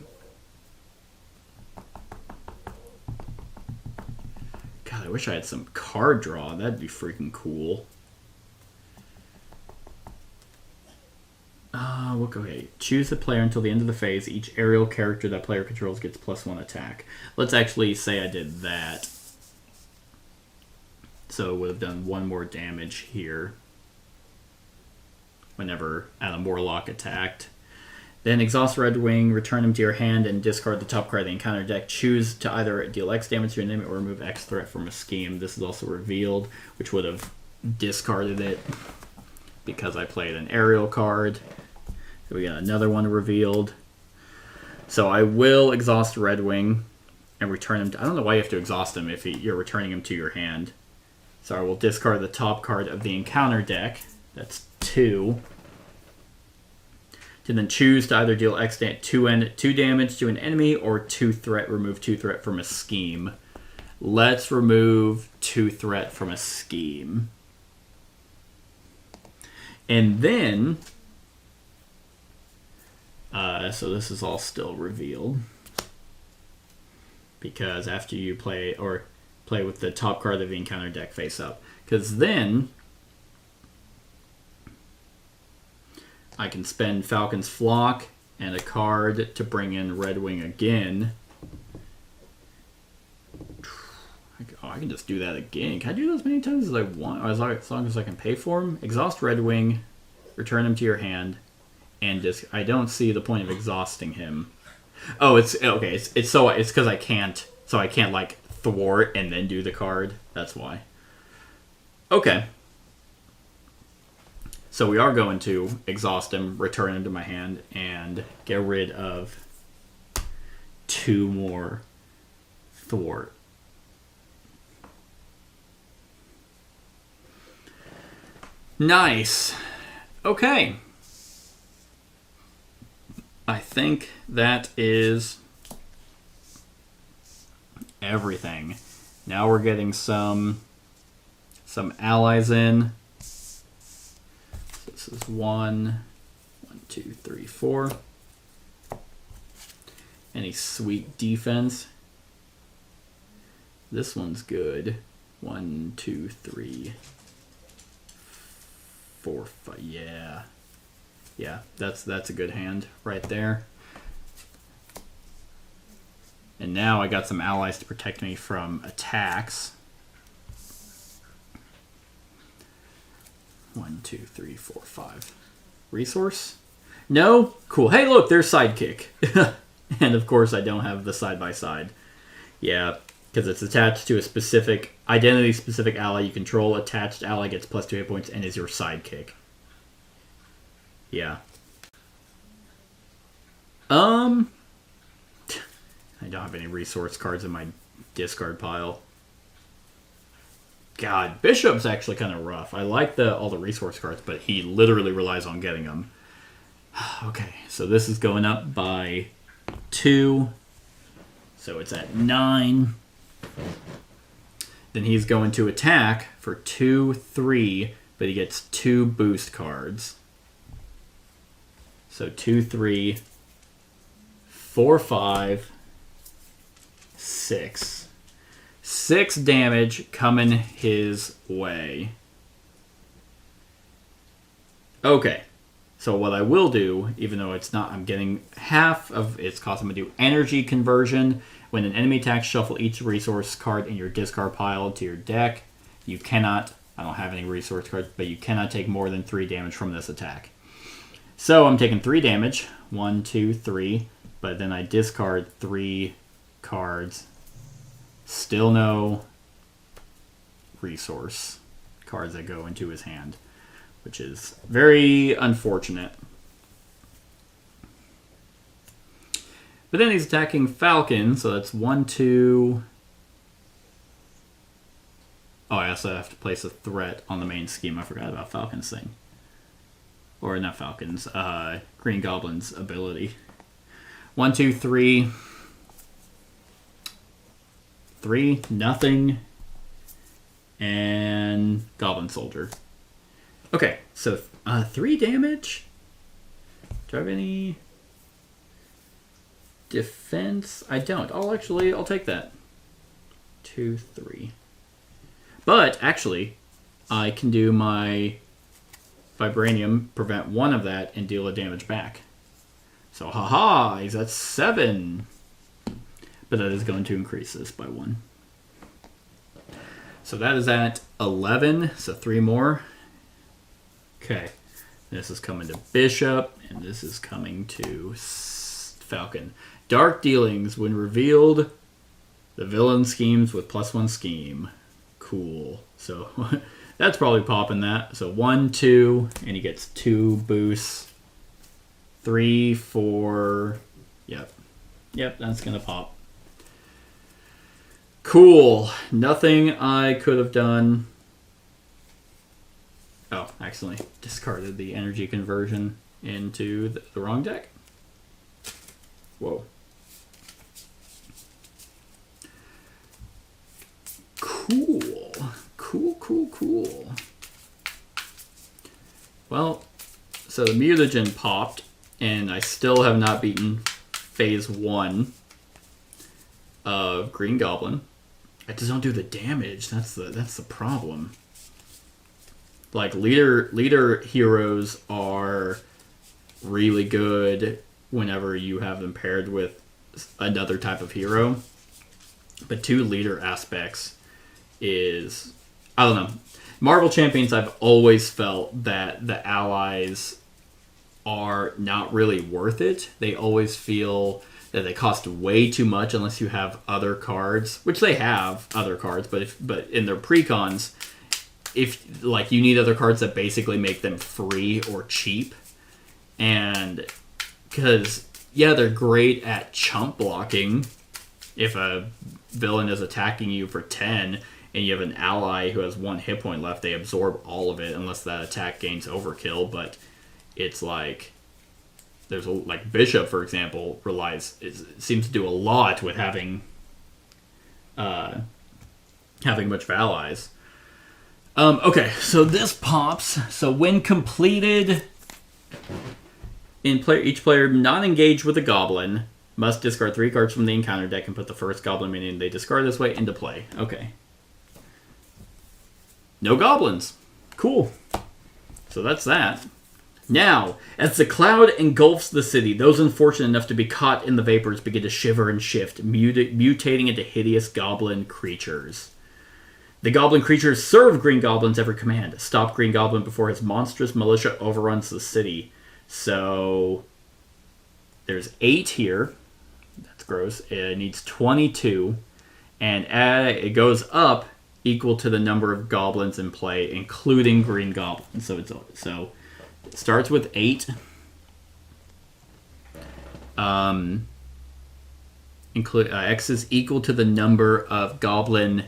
God, I wish I had some card draw. That'd be freaking cool. Okay. Choose the player until the end of the phase. Each aerial character that player controls gets +1 attack. Let's actually say I did that. So it would have done 1 more damage here whenever Adam Warlock attacked. Then exhaust Red Wing, return him to your hand, and discard the top card of the encounter deck. Choose to either deal X damage to an enemy or remove X threat from a scheme. This is also revealed, which would have discarded it because I played an aerial card. So we got another one revealed. So I will exhaust Red Wing and return him to... I don't know why you have to exhaust him if you're returning him to your hand. So I will discard the top card of the encounter deck. That's 2. To then choose to either deal 2 damage to an enemy or 2 threat, remove 2 threat from a scheme. Let's remove 2 threat from a scheme. And then, so this is all still revealed. Because after you play with the top card of the encounter deck face up. Because then I can spend Falcon's Flock and a card to bring in Red Wing again. Oh, I can just do that again. Can I do that as many times as I want? Or as long as I can pay for them? Exhaust Red Wing, return him to your hand, and just... I don't see the point of exhausting him. Oh, it's... Okay, it's because I can't... So I can't, like, thwart and then do the card. That's why. Okay. So we are going to exhaust him, return him to my hand, and get rid of 2 more thwart. Nice. Okay. I think that is everything. Now we're getting some allies in. So this is 1, 2, 3, 4. Any sweet defense? This one's good. 1, 2, 3, 4, 5. Yeah, that's a good hand right there. And now I got some allies to protect me from attacks. 1, 2, 3, 4, 5. Resource? No? Cool. Hey, look, there's Sidekick. And of course I don't have the side-by-side. Yeah, because it's attached to a specific, identity-specific ally you control. Attached ally gets +2 hit points and is your sidekick. Yeah. I don't have any resource cards in my discard pile. God, Bishop's actually kind of rough. I like all the resource cards, but he literally relies on getting them. Okay, so this is going up by 2. So it's at 9. Then he's going to attack for 2, 3, but he gets 2 boost cards. So 2, 3, 4, 5, 6. 6 damage coming his way. Okay. So what I will do, even though it's not, I'm getting half of its cost, I'm going to do energy conversion. When an enemy attacks, shuffle each resource card in your discard pile to your deck. You cannot, I don't have any resource cards, but you cannot take more than 3 damage from this attack. So I'm taking 3 damage. 1, 2, 3. But then I discard 3 cards. Still no resource cards that go into his hand, which is very unfortunate. But then he's attacking Falcon, so that's 1, 2. Oh, I also have to place a threat on the main scheme. I forgot about Falcon's thing. Or not Falcon's, Green Goblin's ability. 1, 2, 3. 3, nothing. And Goblin Soldier. Okay, so 3 damage. Do I have any defense? I don't. I'll take that. 2, 3. But actually, I can do my Vibranium, prevent 1 of that, and deal a damage back. So haha, he's at 7. But that is going to increase this by 1. So that is at 11. So 3 more. Okay. This is coming to Bishop. And this is coming to Falcon. Dark dealings. When revealed, the villain schemes with +1 scheme. Cool. So that's probably popping that. So 1, 2. And he gets 2 boosts. 3, 4. Yep. Yep, that's going to pop. Cool. Nothing I could have done. Oh, accidentally discarded the energy conversion into the wrong deck. Whoa. Cool. Cool. Well, so the mutagen popped, and I still have not beaten phase 1 of Green Goblin. I just don't do the damage. That's the problem. Like leader heroes are really good whenever you have them paired with another type of hero. But 2 leader aspects is, I don't know. Marvel Champions, I've always felt that the allies are not really worth it. They always feel that they cost way too much unless you have other cards, which they have other cards, but in their precons, if like you need other cards that basically make them free or cheap, and because they're great at chump blocking. If a villain is attacking you for 10 and you have an ally who has 1 hit point left, they absorb all of it unless that attack gains overkill. But it's like like Bishop, for example, seems to do a lot with having much of allies. Okay, so this pops. So when completed, each player not engaged with a goblin must discard 3 cards from the encounter deck and put the first goblin minion they discard this way into play. Okay. No goblins. Cool. So that's that. Now, as the cloud engulfs the city, those unfortunate enough to be caught in the vapors begin to shiver and shift, mutating into hideous goblin creatures. The goblin creatures serve Green Goblin's every command. Stop Green Goblin before his monstrous militia overruns the city. So there's 8 here. That's gross. It needs 22. And it goes up equal to the number of goblins in play, including Green Goblin. So it starts with 8. X is equal to the number of goblin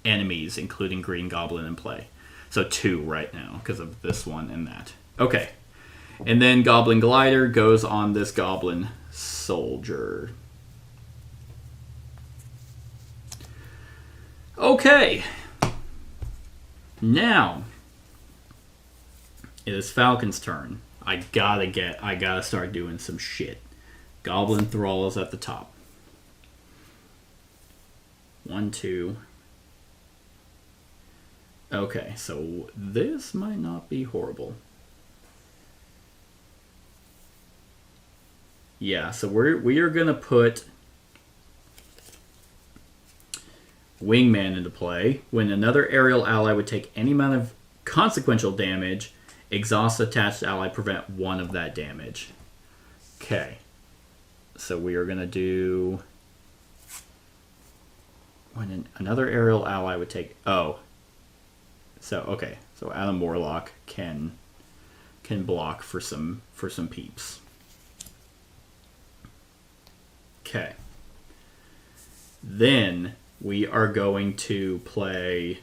enemies, including Green Goblin in play. So 2 right now, because of this one and that. Okay. And then Goblin Glider goes on this Goblin Soldier. Okay. Now, it is Falcon's turn. I gotta start doing some shit. Goblin Thrall is at the top. 1, 2. Okay, so this might not be horrible. Yeah, so we are gonna put Wingman into play. When another aerial ally would take any amount of consequential damage, exhaust attached ally, prevent 1 of that damage. Okay, so we are gonna do when another aerial ally would take. Oh, so okay, so Adam Warlock can block for some peeps. Okay. Then we are going to play.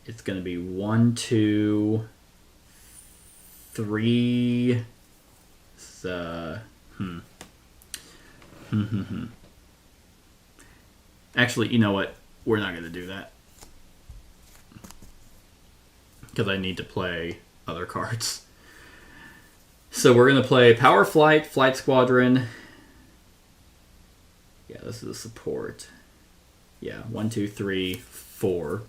It's going to be 1, 2, 3. Actually, you know what? We're not going to do that. Because I need to play other cards. So we're going to play Power Flight, Flight Squadron. Yeah, this is a support. Yeah, 1, 2, 3, 4.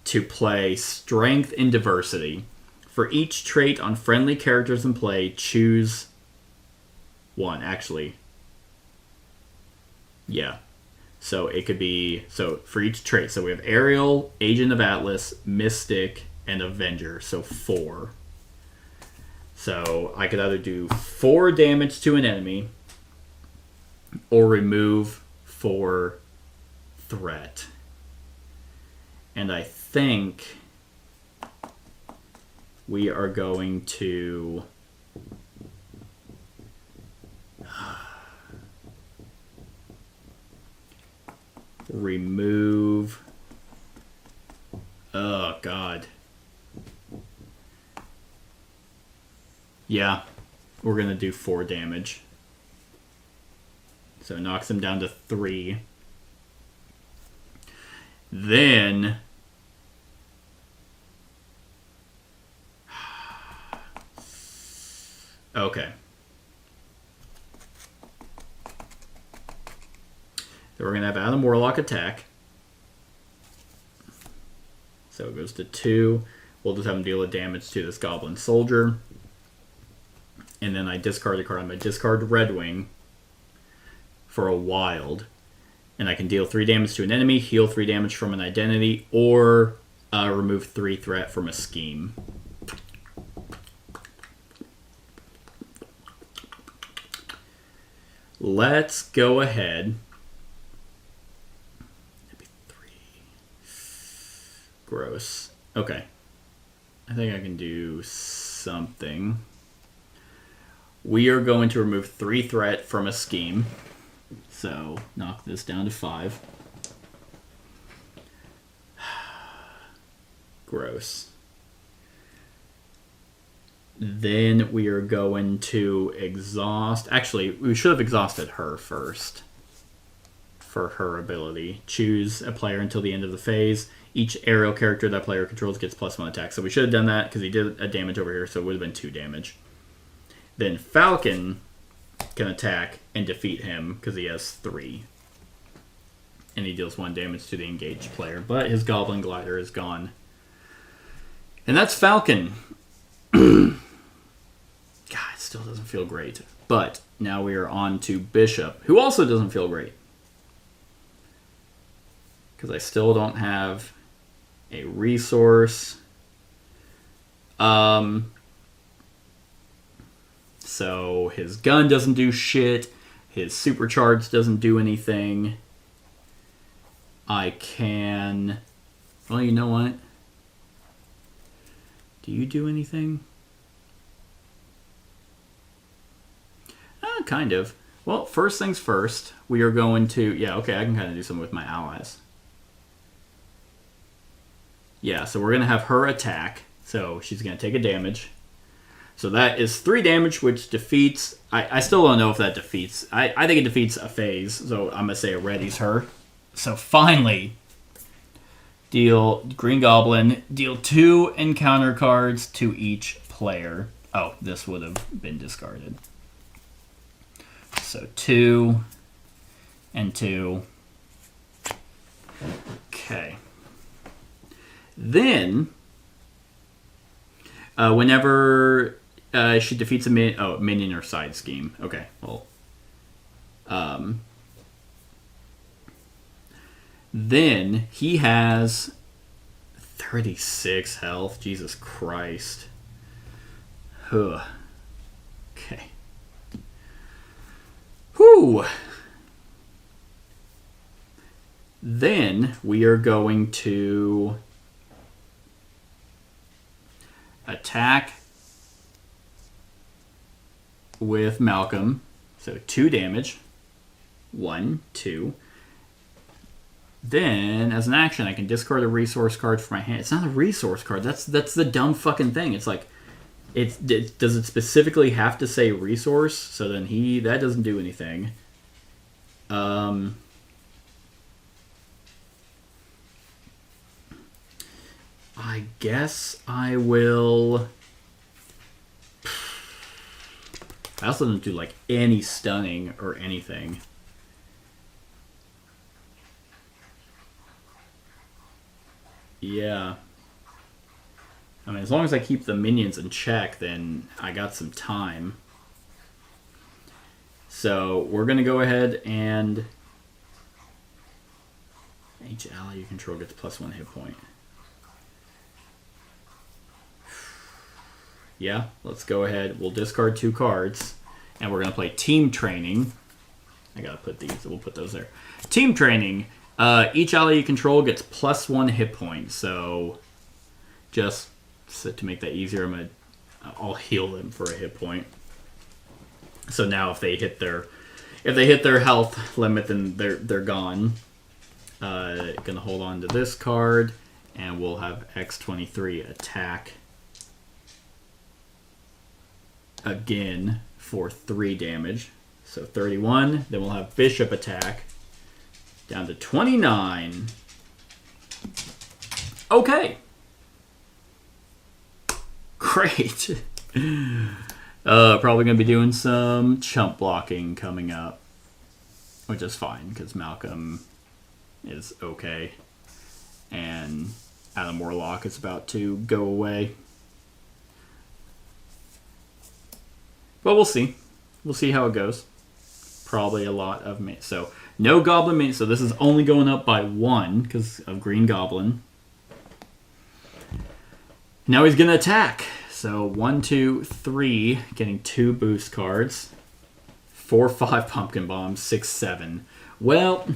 To play Strength and Diversity. For each trait on friendly characters in play, choose 1. Actually, yeah. So it could be, so for each trait. So we have Aerial, Agent of Atlas, Mystic, and Avenger. So 4. So I could either do 4 damage to an enemy or remove 4 threat. And I think we are going to remove. Oh, God. Yeah, we're going to do 4 damage. So it knocks him down to 3. Then okay. So we're going to have Adam Warlock attack. So it goes to 2. We'll just have him deal a damage to this Goblin Soldier. And then I discard a card. I'm going to discard Red Wing for a wild. And I can deal 3 damage to an enemy, heal 3 damage from an identity, or remove 3 threat from a scheme. Let's go ahead. That'd be 3. Gross. Okay. I think I can do something. We are going to remove 3 threat from a scheme. So, knock this down to 5. Gross. Then we are going to exhaust... Actually, we should have exhausted her first. For her ability. Choose a player until the end of the phase. Each aerial character that player controls gets +1 attack. So we should have done that because he did a damage over here, so it would have been 2 damage. Then Falcon can attack and defeat him because he has 3. And he deals 1 damage to the engaged player. But his Goblin Glider is gone. And that's Falcon. God, it still doesn't feel great. But now we are on to Bishop, who also doesn't feel great. Because I still don't have a resource. So his gun doesn't do shit. His supercharge doesn't do anything. I can... Well, you know what? Do you do anything? Kind of. Well, first things first. We are going to... Yeah, okay, I can kind of do something with my allies. Yeah, so we're going to have her attack. So she's going to take a damage. So that is 3 damage, which defeats... I still don't know if that defeats... I think it defeats a phase, so I'm going to say it readies her. So finally, deal Green Goblin, deal 2 encounter cards to each player. Oh, this would have been discarded. So 2 and 2. Okay. Then, whenever she defeats a minion or side scheme. Okay, well. Then he has 36 health. Jesus Christ. Ugh. Okay. Whew. Then we are going to attack with Malcolm. So 2 damage. 1, 2. Then, as an action, I can discard a resource card from my hand. It's not a resource card. That's the dumb fucking thing. It's like, does it specifically have to say resource? So then that doesn't do anything. I guess I will... I also don't do, like, any stunning or anything. Yeah. I mean, as long as I keep the minions in check, then I got some time. So, we're going to go ahead and... Each ally you control gets +1 hit point. Yeah, let's go ahead. We'll discard 2 cards. And we're going to play Team Training. I got to put these. We'll put those there. Team Training. Each ally you control gets +1 hit point. So, just to make that easier, I'll heal them for a hit point. So now if they hit their health limit, then they're gone. Gonna hold on to this card, and we'll have X23 attack again for 3 damage. So 31. Then we'll have Bishop attack down to 29. Okay. Great. Probably going to be doing some chump blocking coming up, which is fine because Malcolm is okay. And Adam Warlock is about to go away. But we'll see. We'll see how it goes. probably a lot of minions. So no goblin minions. So this is only going up by 1 because of Green Goblin. Now he's going to attack. So 1, 2, 3, getting 2 boost cards. 4, 5 pumpkin bombs, 6, 7. Well,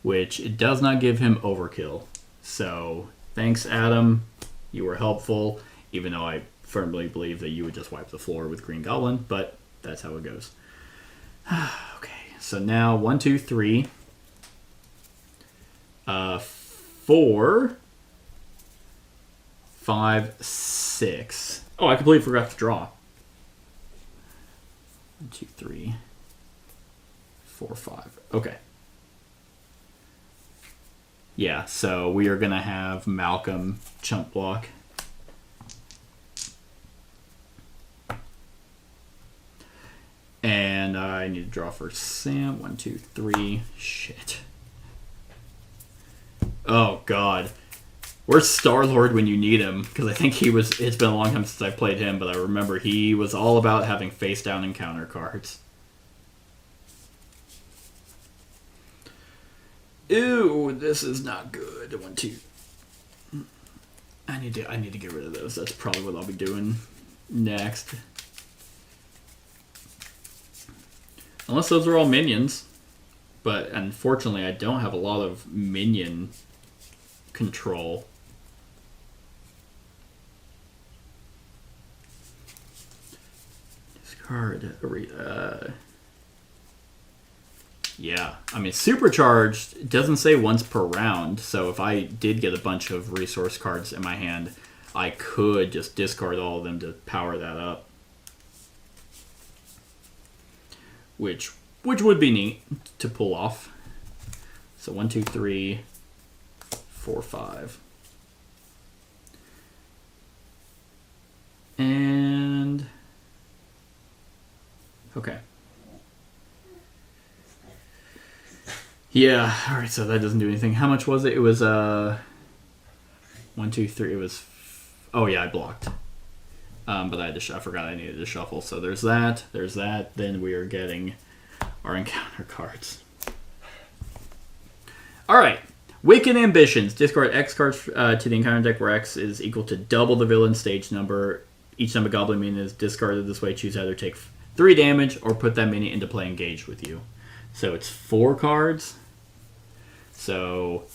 which it does not give him overkill. So thanks, Adam. You were helpful, even though I firmly believe that you would just wipe the floor with Green Goblin, but that's how it goes. Okay, so now 1, 2, 3, 4, 5, 6. Oh, I completely forgot to draw. 1, 2, 3, 4, 5. Okay. Yeah, so we are going to have Malcolm chump block. And I need to draw for Sam. 1, 2, 3. Shit. Oh, God. Where's Star-Lord when you need him? Because I think he was... It's been a long time since I played him, but I remember he was all about having face-down encounter cards. Ew, this is not good. 1, 2. I need to get rid of those. That's probably what I'll be doing next. Unless those are all minions. But unfortunately, I don't have a lot of minion control. Discard. Yeah, I mean, supercharged, it doesn't say once per round, so if I did get a bunch of resource cards in my hand, I could just discard all of them to power that up. Which would be neat to pull off. So 1, 2, 3, 4, 5. And... okay. Yeah, alright, so that doesn't do anything. How much was it? It was, 1, 2, 3, it was... oh yeah, I blocked. But I forgot I needed to shuffle. So there's that, then we are getting our encounter cards. Alright, Wicked Ambitions. Discard X cards to the encounter deck where X is equal to double the villain stage number. Each time a goblin minion is discarded this way, choose either take 3 damage or put that minion into play engaged with you. So it's 4 cards. So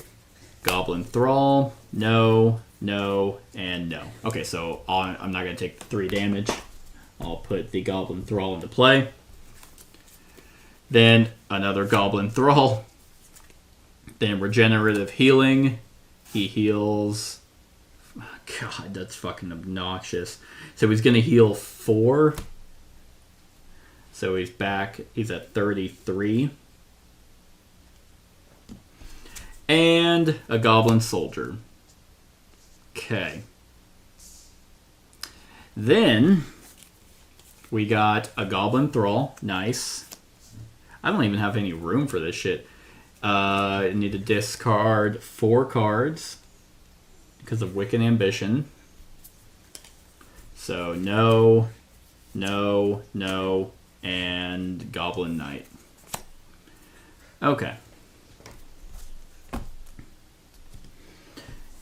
Goblin Thrall, no, and no. Okay, so I'm not going to take 3 damage. I'll put the Goblin Thrall into play. Then another Goblin Thrall. Then regenerative healing. He heals... God, that's fucking obnoxious. So he's going to heal 4. So he's back. He's at 33. And a Goblin Soldier. Okay. Then we got a Goblin Thrall. Nice. I don't even have any room for this shit. I need to discard 4 cards because of Wicked Ambition. So no, and Goblin Knight. Okay.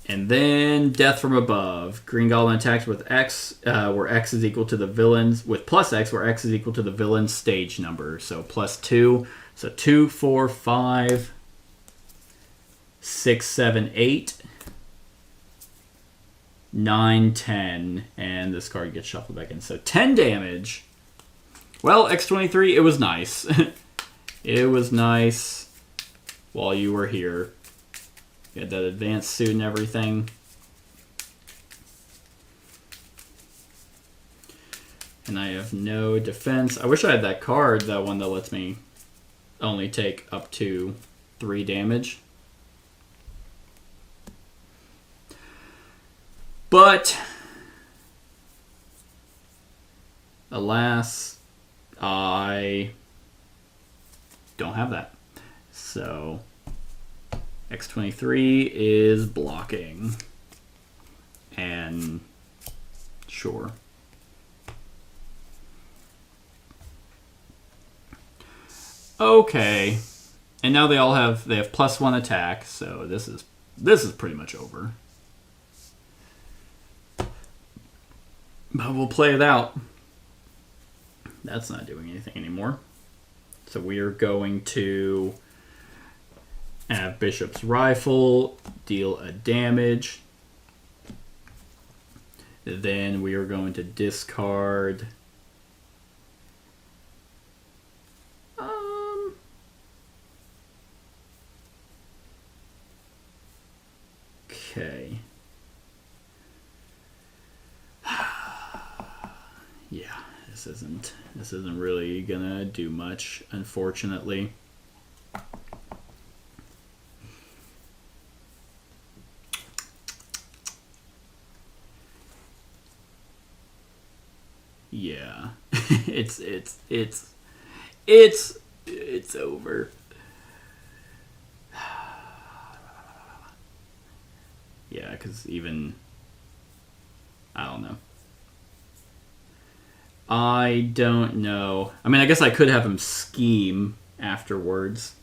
And then Death from Above. Green Goblin attacks with X, where X is equal to the villain's, with plus X, where X is equal to the villain's stage number. So +2. So 2, 4, 5, 6, 7, 8, 9, 10. And this card gets shuffled back in. So 10 damage. Well, X23, it was nice. It was nice while you were here. You had that advanced suit and everything. And I have no defense. I wish I had that card, that one that lets me only take up to 3 damage. But, alas, I don't have that. So... X23 is blocking. And sure. Okay. And now they have +1 attack, so this is pretty much over. But we'll play it out. That's not doing anything anymore. So we are going to have Bishop's Rifle, deal a damage. Then we are going to discard... Okay. Yeah, this isn't really gonna do much, unfortunately. Yeah. it's over. Yeah, because even... I don't know. I don't know. I mean, I guess I could have him scheme afterwards.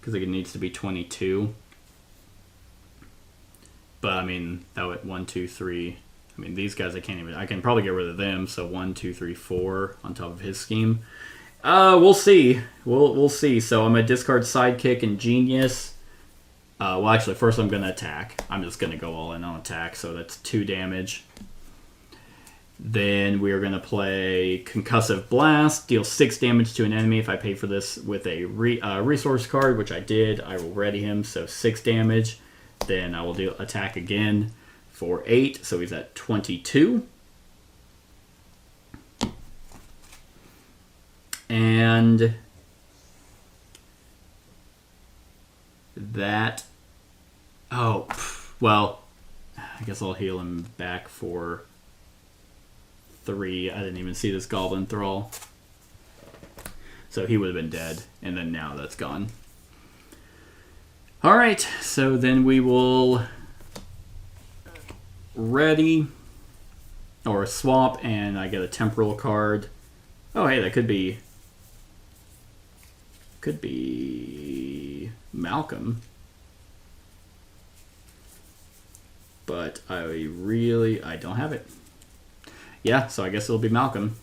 Because it needs to be 22. But, I mean, that would... 1, 2, 3... I mean, these guys I can't even... I can probably get rid of them. So 1, 2, 3, 4 on top of his scheme. We'll see. We'll see. So I'm going to discard Sidekick and Genius. Well, actually, first I'm going to attack. I'm just going to go all in on attack, so that's 2 damage. Then we are going to play Concussive Blast, deal 6 damage to an enemy. If I pay for this with a resource card, which I did, I will ready him, so 6 damage. Then I will do attack again for 8, so he's at 22. And that... Oh, well, I guess I'll heal him back for 3. I didn't even see this Goblin Thrall. So he would have been dead, and then now that's gone. Alright, so then we will ready, or swap, and I get a temporal card. Oh, hey, that could be Malcolm. But I don't have it. Yeah, so I guess it'll be Malcolm.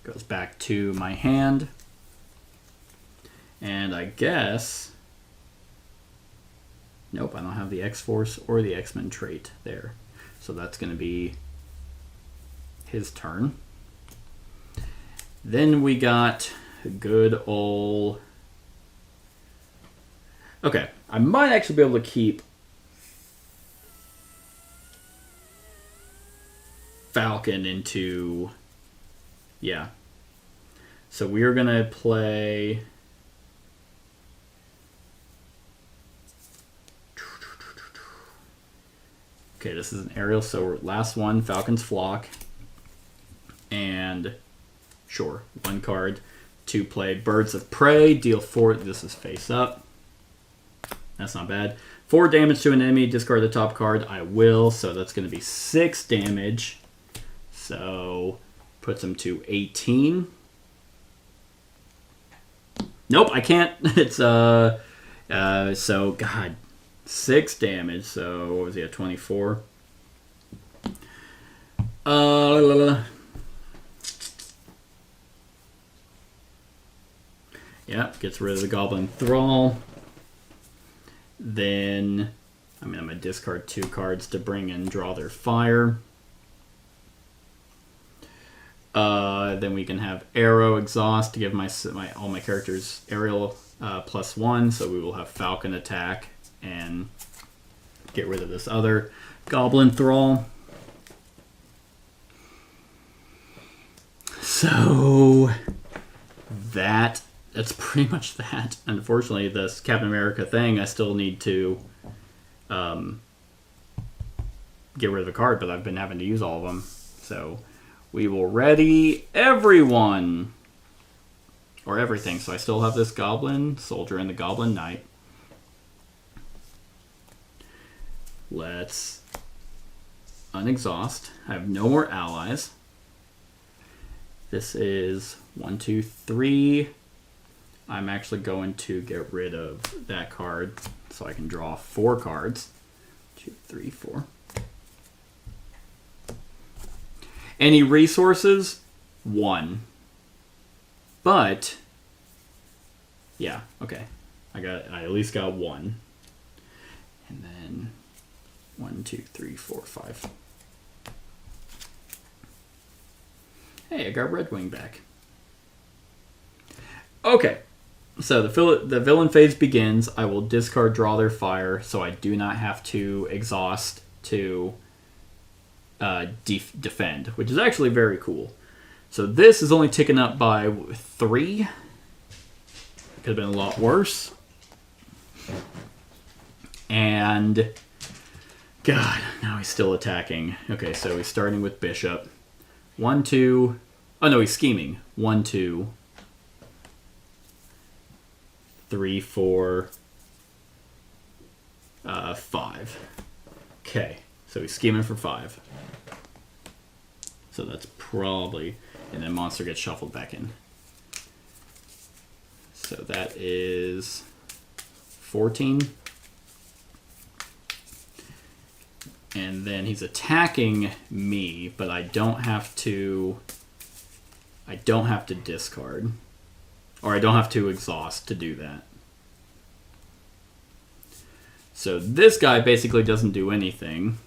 Goes back to my hand. And I guess... Nope, I don't have the X-Force or the X-Men trait there. So that's going to be his turn. Then we got a good old... Okay, I might actually be able to keep Falcon into... Yeah. So we are going to play... Okay, this is an aerial, so last one, Falcon's Flock. And, sure, 1 card to play Birds of Prey, deal 4, this is face up. That's not bad. 4 damage to an enemy, discard the top card, I will, so that's going to be 6 damage. So, puts him to 18. Nope, I can't. It's, so, God, 6 damage, so what was he at, 24? Yeah, gets rid of the Goblin Thrall. Then, I'm going to discard 2 cards to bring and draw their fire. Then we can have Arrow Exhaust to give all my characters aerial +1, so we will have Falcon attack and get rid of this other Goblin Thrall. So that's pretty much that. Unfortunately, this Captain America thing, I still need to get rid of the card, but I've been having to use all of them. So we will ready everyone. Or everything. So I still have this Goblin Soldier and the Goblin Knight. Let's unexhaust. I have no more allies. This is 1, 2, 3. I'm actually going to get rid of that card so I can draw 4 cards. 2, 3, 4. Any resources? 1. But, yeah, okay. I at least got 1. And then 1, 2, 3, 4, 5. Hey, I got Red Wing back. Okay, so the villain phase begins. I will discard Draw Their Fire, so I do not have to exhaust to defend, which is actually very cool. So this is only ticking up by 3. Could have been a lot worse. And God, now he's still attacking. Okay, so he's starting with Bishop. 1, 2. Oh no, he's scheming. 1, 2, 3, 4, 5. Okay, so he's scheming for 5. So that's probably, and then monster gets shuffled back in. So that is 14. And then he's attacking me, but I don't have to discard. Or I don't have to exhaust to do that. So this guy basically doesn't do anything.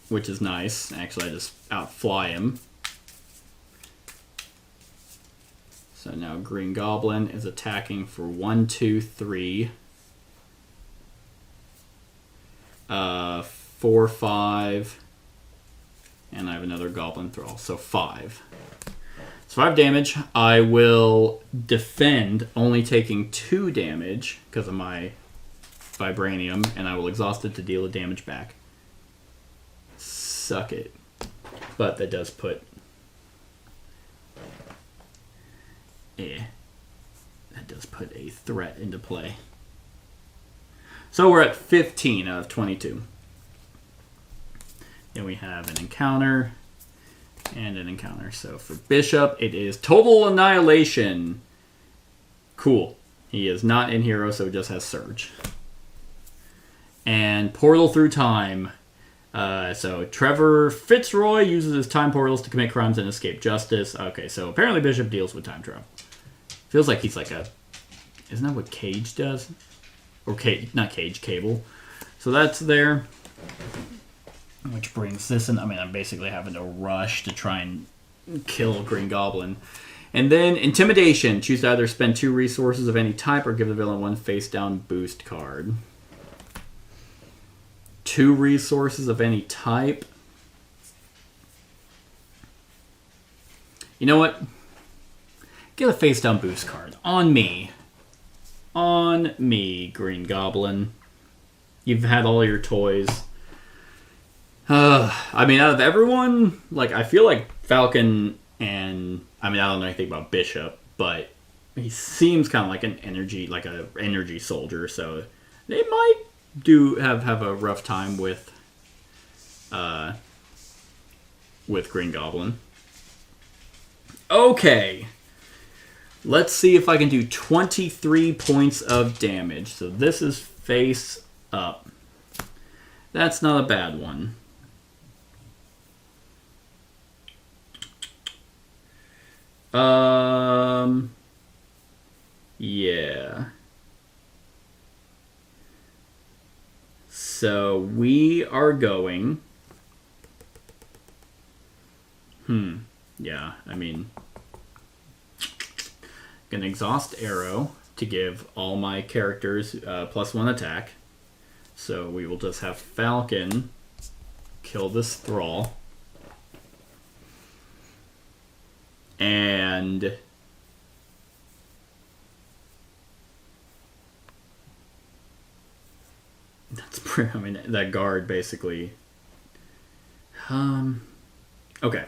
Which is nice. Actually, I just outfly him. So now Green Goblin is attacking for 1, 2, 3. 4, 5. And I have another Goblin Thrall, so 5. So 5 damage. I will defend, only taking 2 damage because of my Vibranium, and I will exhaust it to deal the damage back. Suck it. But that does put... that does put a threat into play. So we're at 15 out of 22. Then we have an encounter and an encounter. So for Bishop, it is Total Annihilation. Cool. He is not in Hero, so it just has Surge. And Portal Through Time. So Trevor Fitzroy uses his time portals to commit crimes and escape justice. Okay, so apparently Bishop deals with time travel. Feels like he's like a... Isn't that what Cage does? Or not Cage, Cable. So that's there. Which brings this in. I mean, I'm basically having to rush to try and kill Green Goblin. And then Intimidation. Choose to either spend 2 resources of any type or give the villain 1 face-down boost card. 2 resources of any type. You know what? Get a face-down boost card. On me. On me, Green Goblin. You've had all your toys. I mean, out of everyone, like, I feel like Falcon and... I mean, I don't know anything about Bishop, but he seems kind of like an energy soldier, so they might have a rough time with Green Goblin. Okay. Let's see if I can do 23 points of damage. So this is face up. That's not a bad one. Yeah. So we are going... Yeah, I mean... Gonna exhaust Arrow to give all my characters +1 attack. So we will just have Falcon kill this Thrall. And... That's pretty... I mean, that guard basically... Okay.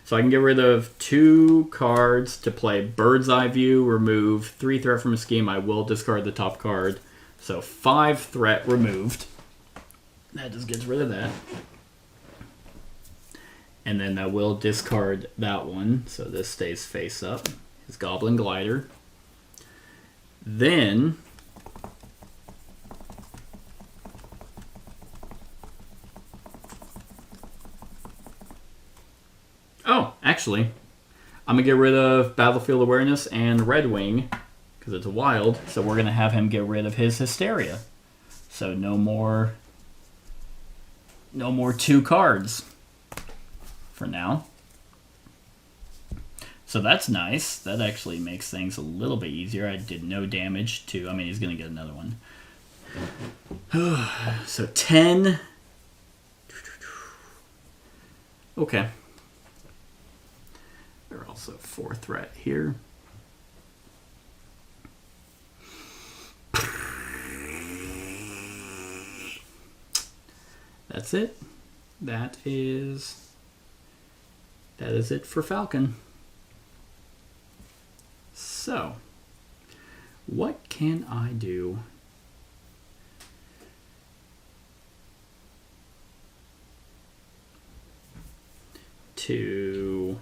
So I can get rid of 2 cards to play Bird's Eye View, remove 3 threat from a scheme. I will discard the top card. So 5 threat removed. That just gets rid of that. And then I will discard that one, so this stays face up. His Goblin Glider. Then oh, actually, I'm going to get rid of Battlefield Awareness and Red Wing, because it's a wild, so we're going to have him get rid of his Hysteria. So no more 2 cards for now. So that's nice. That actually makes things a little bit easier. I did no damage to... I mean, he's going to get another one. So 10. Okay. They're also 4 threat here. That's it. That is it for Falcon. So, what can I do to...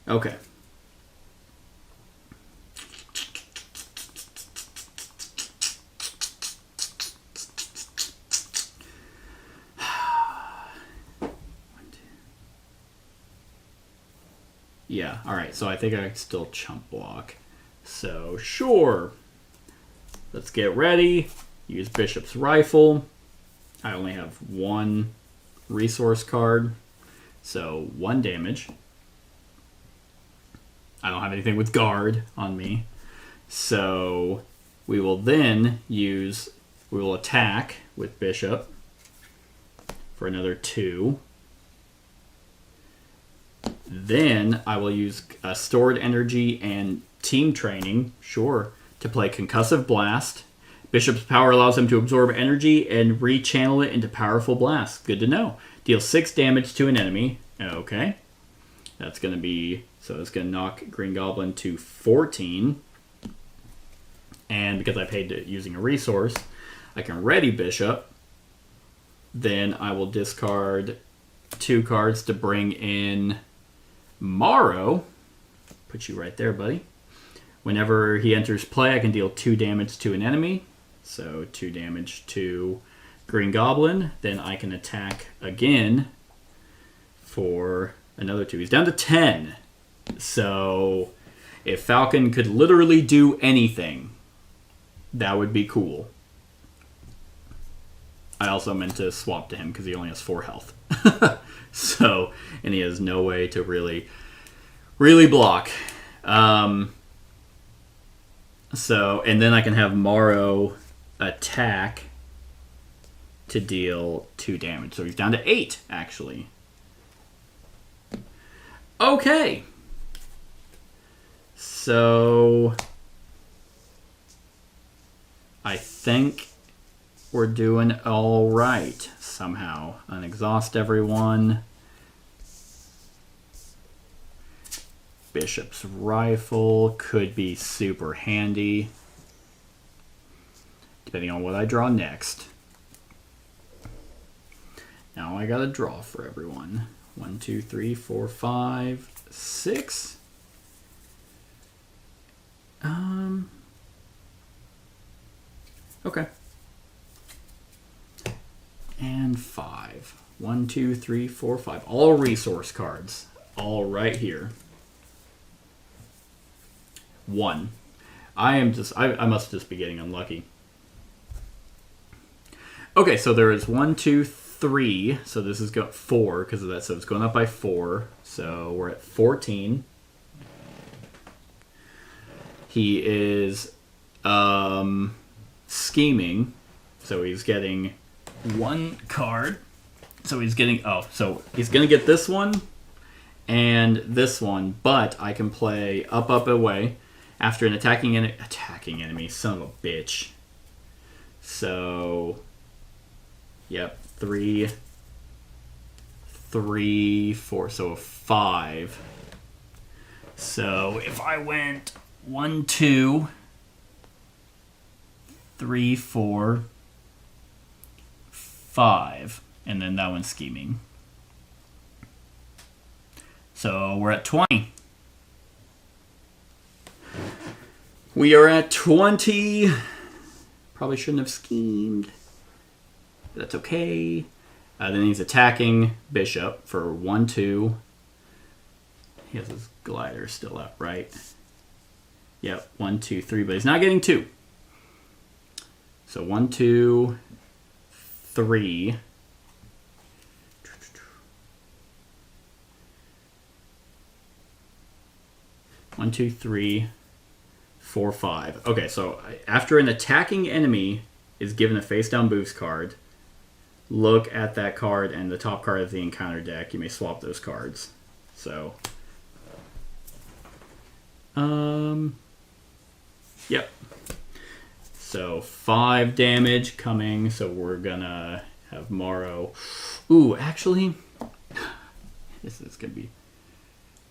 Okay. Yeah, alright, so I think I can still chump block. So, sure. Let's get ready. Use Bishop's Rifle. I only have 1 resource card. So, 1 damage. I don't have anything with guard on me. So, we will then we will attack with Bishop for another 2. Then I will use stored energy and team training, sure, to play Concussive Blast. Bishop's power allows him to absorb energy and rechannel it into powerful blasts. Good to know. Deal 6 damage to an enemy. Okay. That's going to be... So it's going to knock Green Goblin to 14. And because I paid it using a resource, I can ready Bishop. Then I will discard 2 cards to bring in Morrow. Put you right there, buddy. Whenever he enters play, I can deal 2 damage to an enemy. So 2 damage to Green Goblin. Then I can attack again for another 2. He's down to 10. So if Falcon could literally do anything, that would be cool. I also meant to swap to him because he only has 4 health. So, and he has no way to really block. So, and then I can have Morrow attack to deal 2 damage. So he's down to 8, actually. Okay. So, I think we're doing all right somehow. Unexhaust everyone. Bishop's Rifle could be super handy, depending on what I draw next. Now I gotta draw for everyone. 1, 2, 3, 4, 5, 6. Okay. And 5. 1, 2, 3, 4, 5. All resource cards. All right here. 1. I must just be getting unlucky. Okay, so there is 1, 2, 3. So this is 4 because of that. So it's going up by 4. So we're at 14. He is scheming. So he's getting 1 card. So he's getting... Oh, so he's going to get this one and this one. But I can play up, away after an attacking enemy. Son of a bitch. So... Yep. 3, 4. So 5. So if I went 1, 2, 3, 4, 5. And then that one's scheming. So we're at 20. We are at 20. Probably shouldn't have schemed. That's okay. Then he's attacking Bishop for 1, 2. He has his glider still up, right? Yep, 1, 2, 3, but he's not getting 2. So 1, 2, 3. 1, 2, 3, 4, 5. Okay, so after an attacking enemy is given a face-down boost card, look at that card and the top card of the encounter deck. You may swap those cards. So, yep. So 5 damage coming. So we're gonna have Morrow. Ooh, actually, this is gonna be.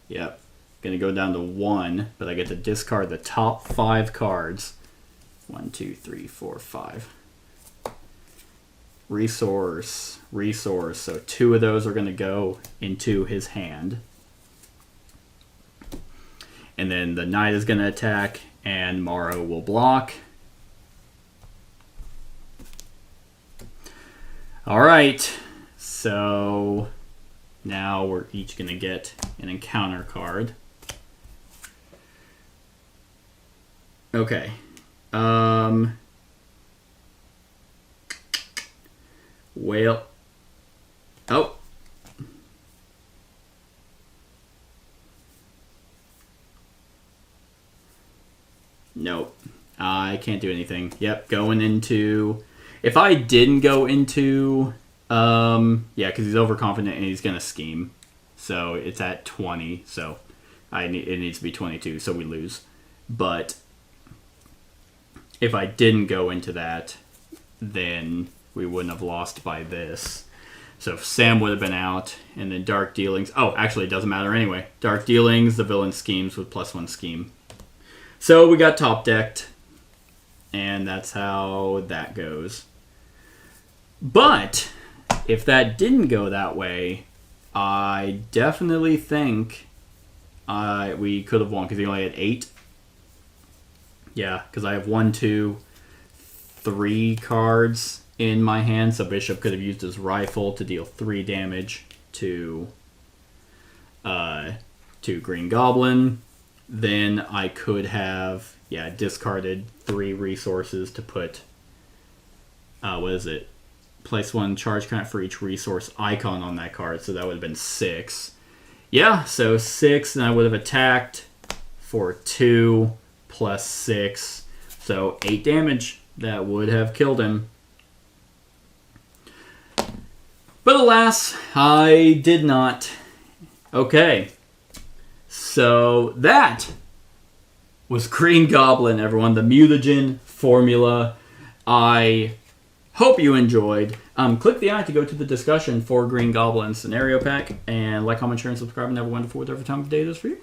Yep. Gonna go down to 1, but I get to discard the top 5 cards. 1, 2, 3, 4, 5. Resource. So 2 of those are gonna go into his hand. And then the knight is gonna attack, and Morrow will block. Alright, so now we're each gonna get an encounter card. Okay. Well. Oh. Nope. I can't do anything. Yep, going into... If I didn't go into... yeah, because he's overconfident and he's going to scheme. So it's at 20, so it needs to be 22, so we lose. But if I didn't go into that, then we wouldn't have lost by this. So if Sam would have been out, and then Dark Dealings... Oh, actually, it doesn't matter anyway. Dark Dealings, the villain schemes with +1 scheme. So we got top decked, and that's how that goes. But if that didn't go that way, I definitely think we could have won, because he only had 8. Yeah, because I have 1, 2, 3 cards in my hand, so Bishop could have used his rifle to deal 3 damage to Green Goblin. Then I could have, discarded 3 resources to put, place 1 charge count for each resource icon on that card, so that would have been 6. Yeah, so 6, and I would have attacked for 2 plus 6, so 8 damage. That would have killed him. But alas, I did not. Okay. So that was Green Goblin, everyone. The Mutagen formula. I hope you enjoyed. Click the eye to go to the discussion for Green Goblin Scenario Pack. And like, comment, share, and subscribe. And have a wonderful whatever time of day it is for you.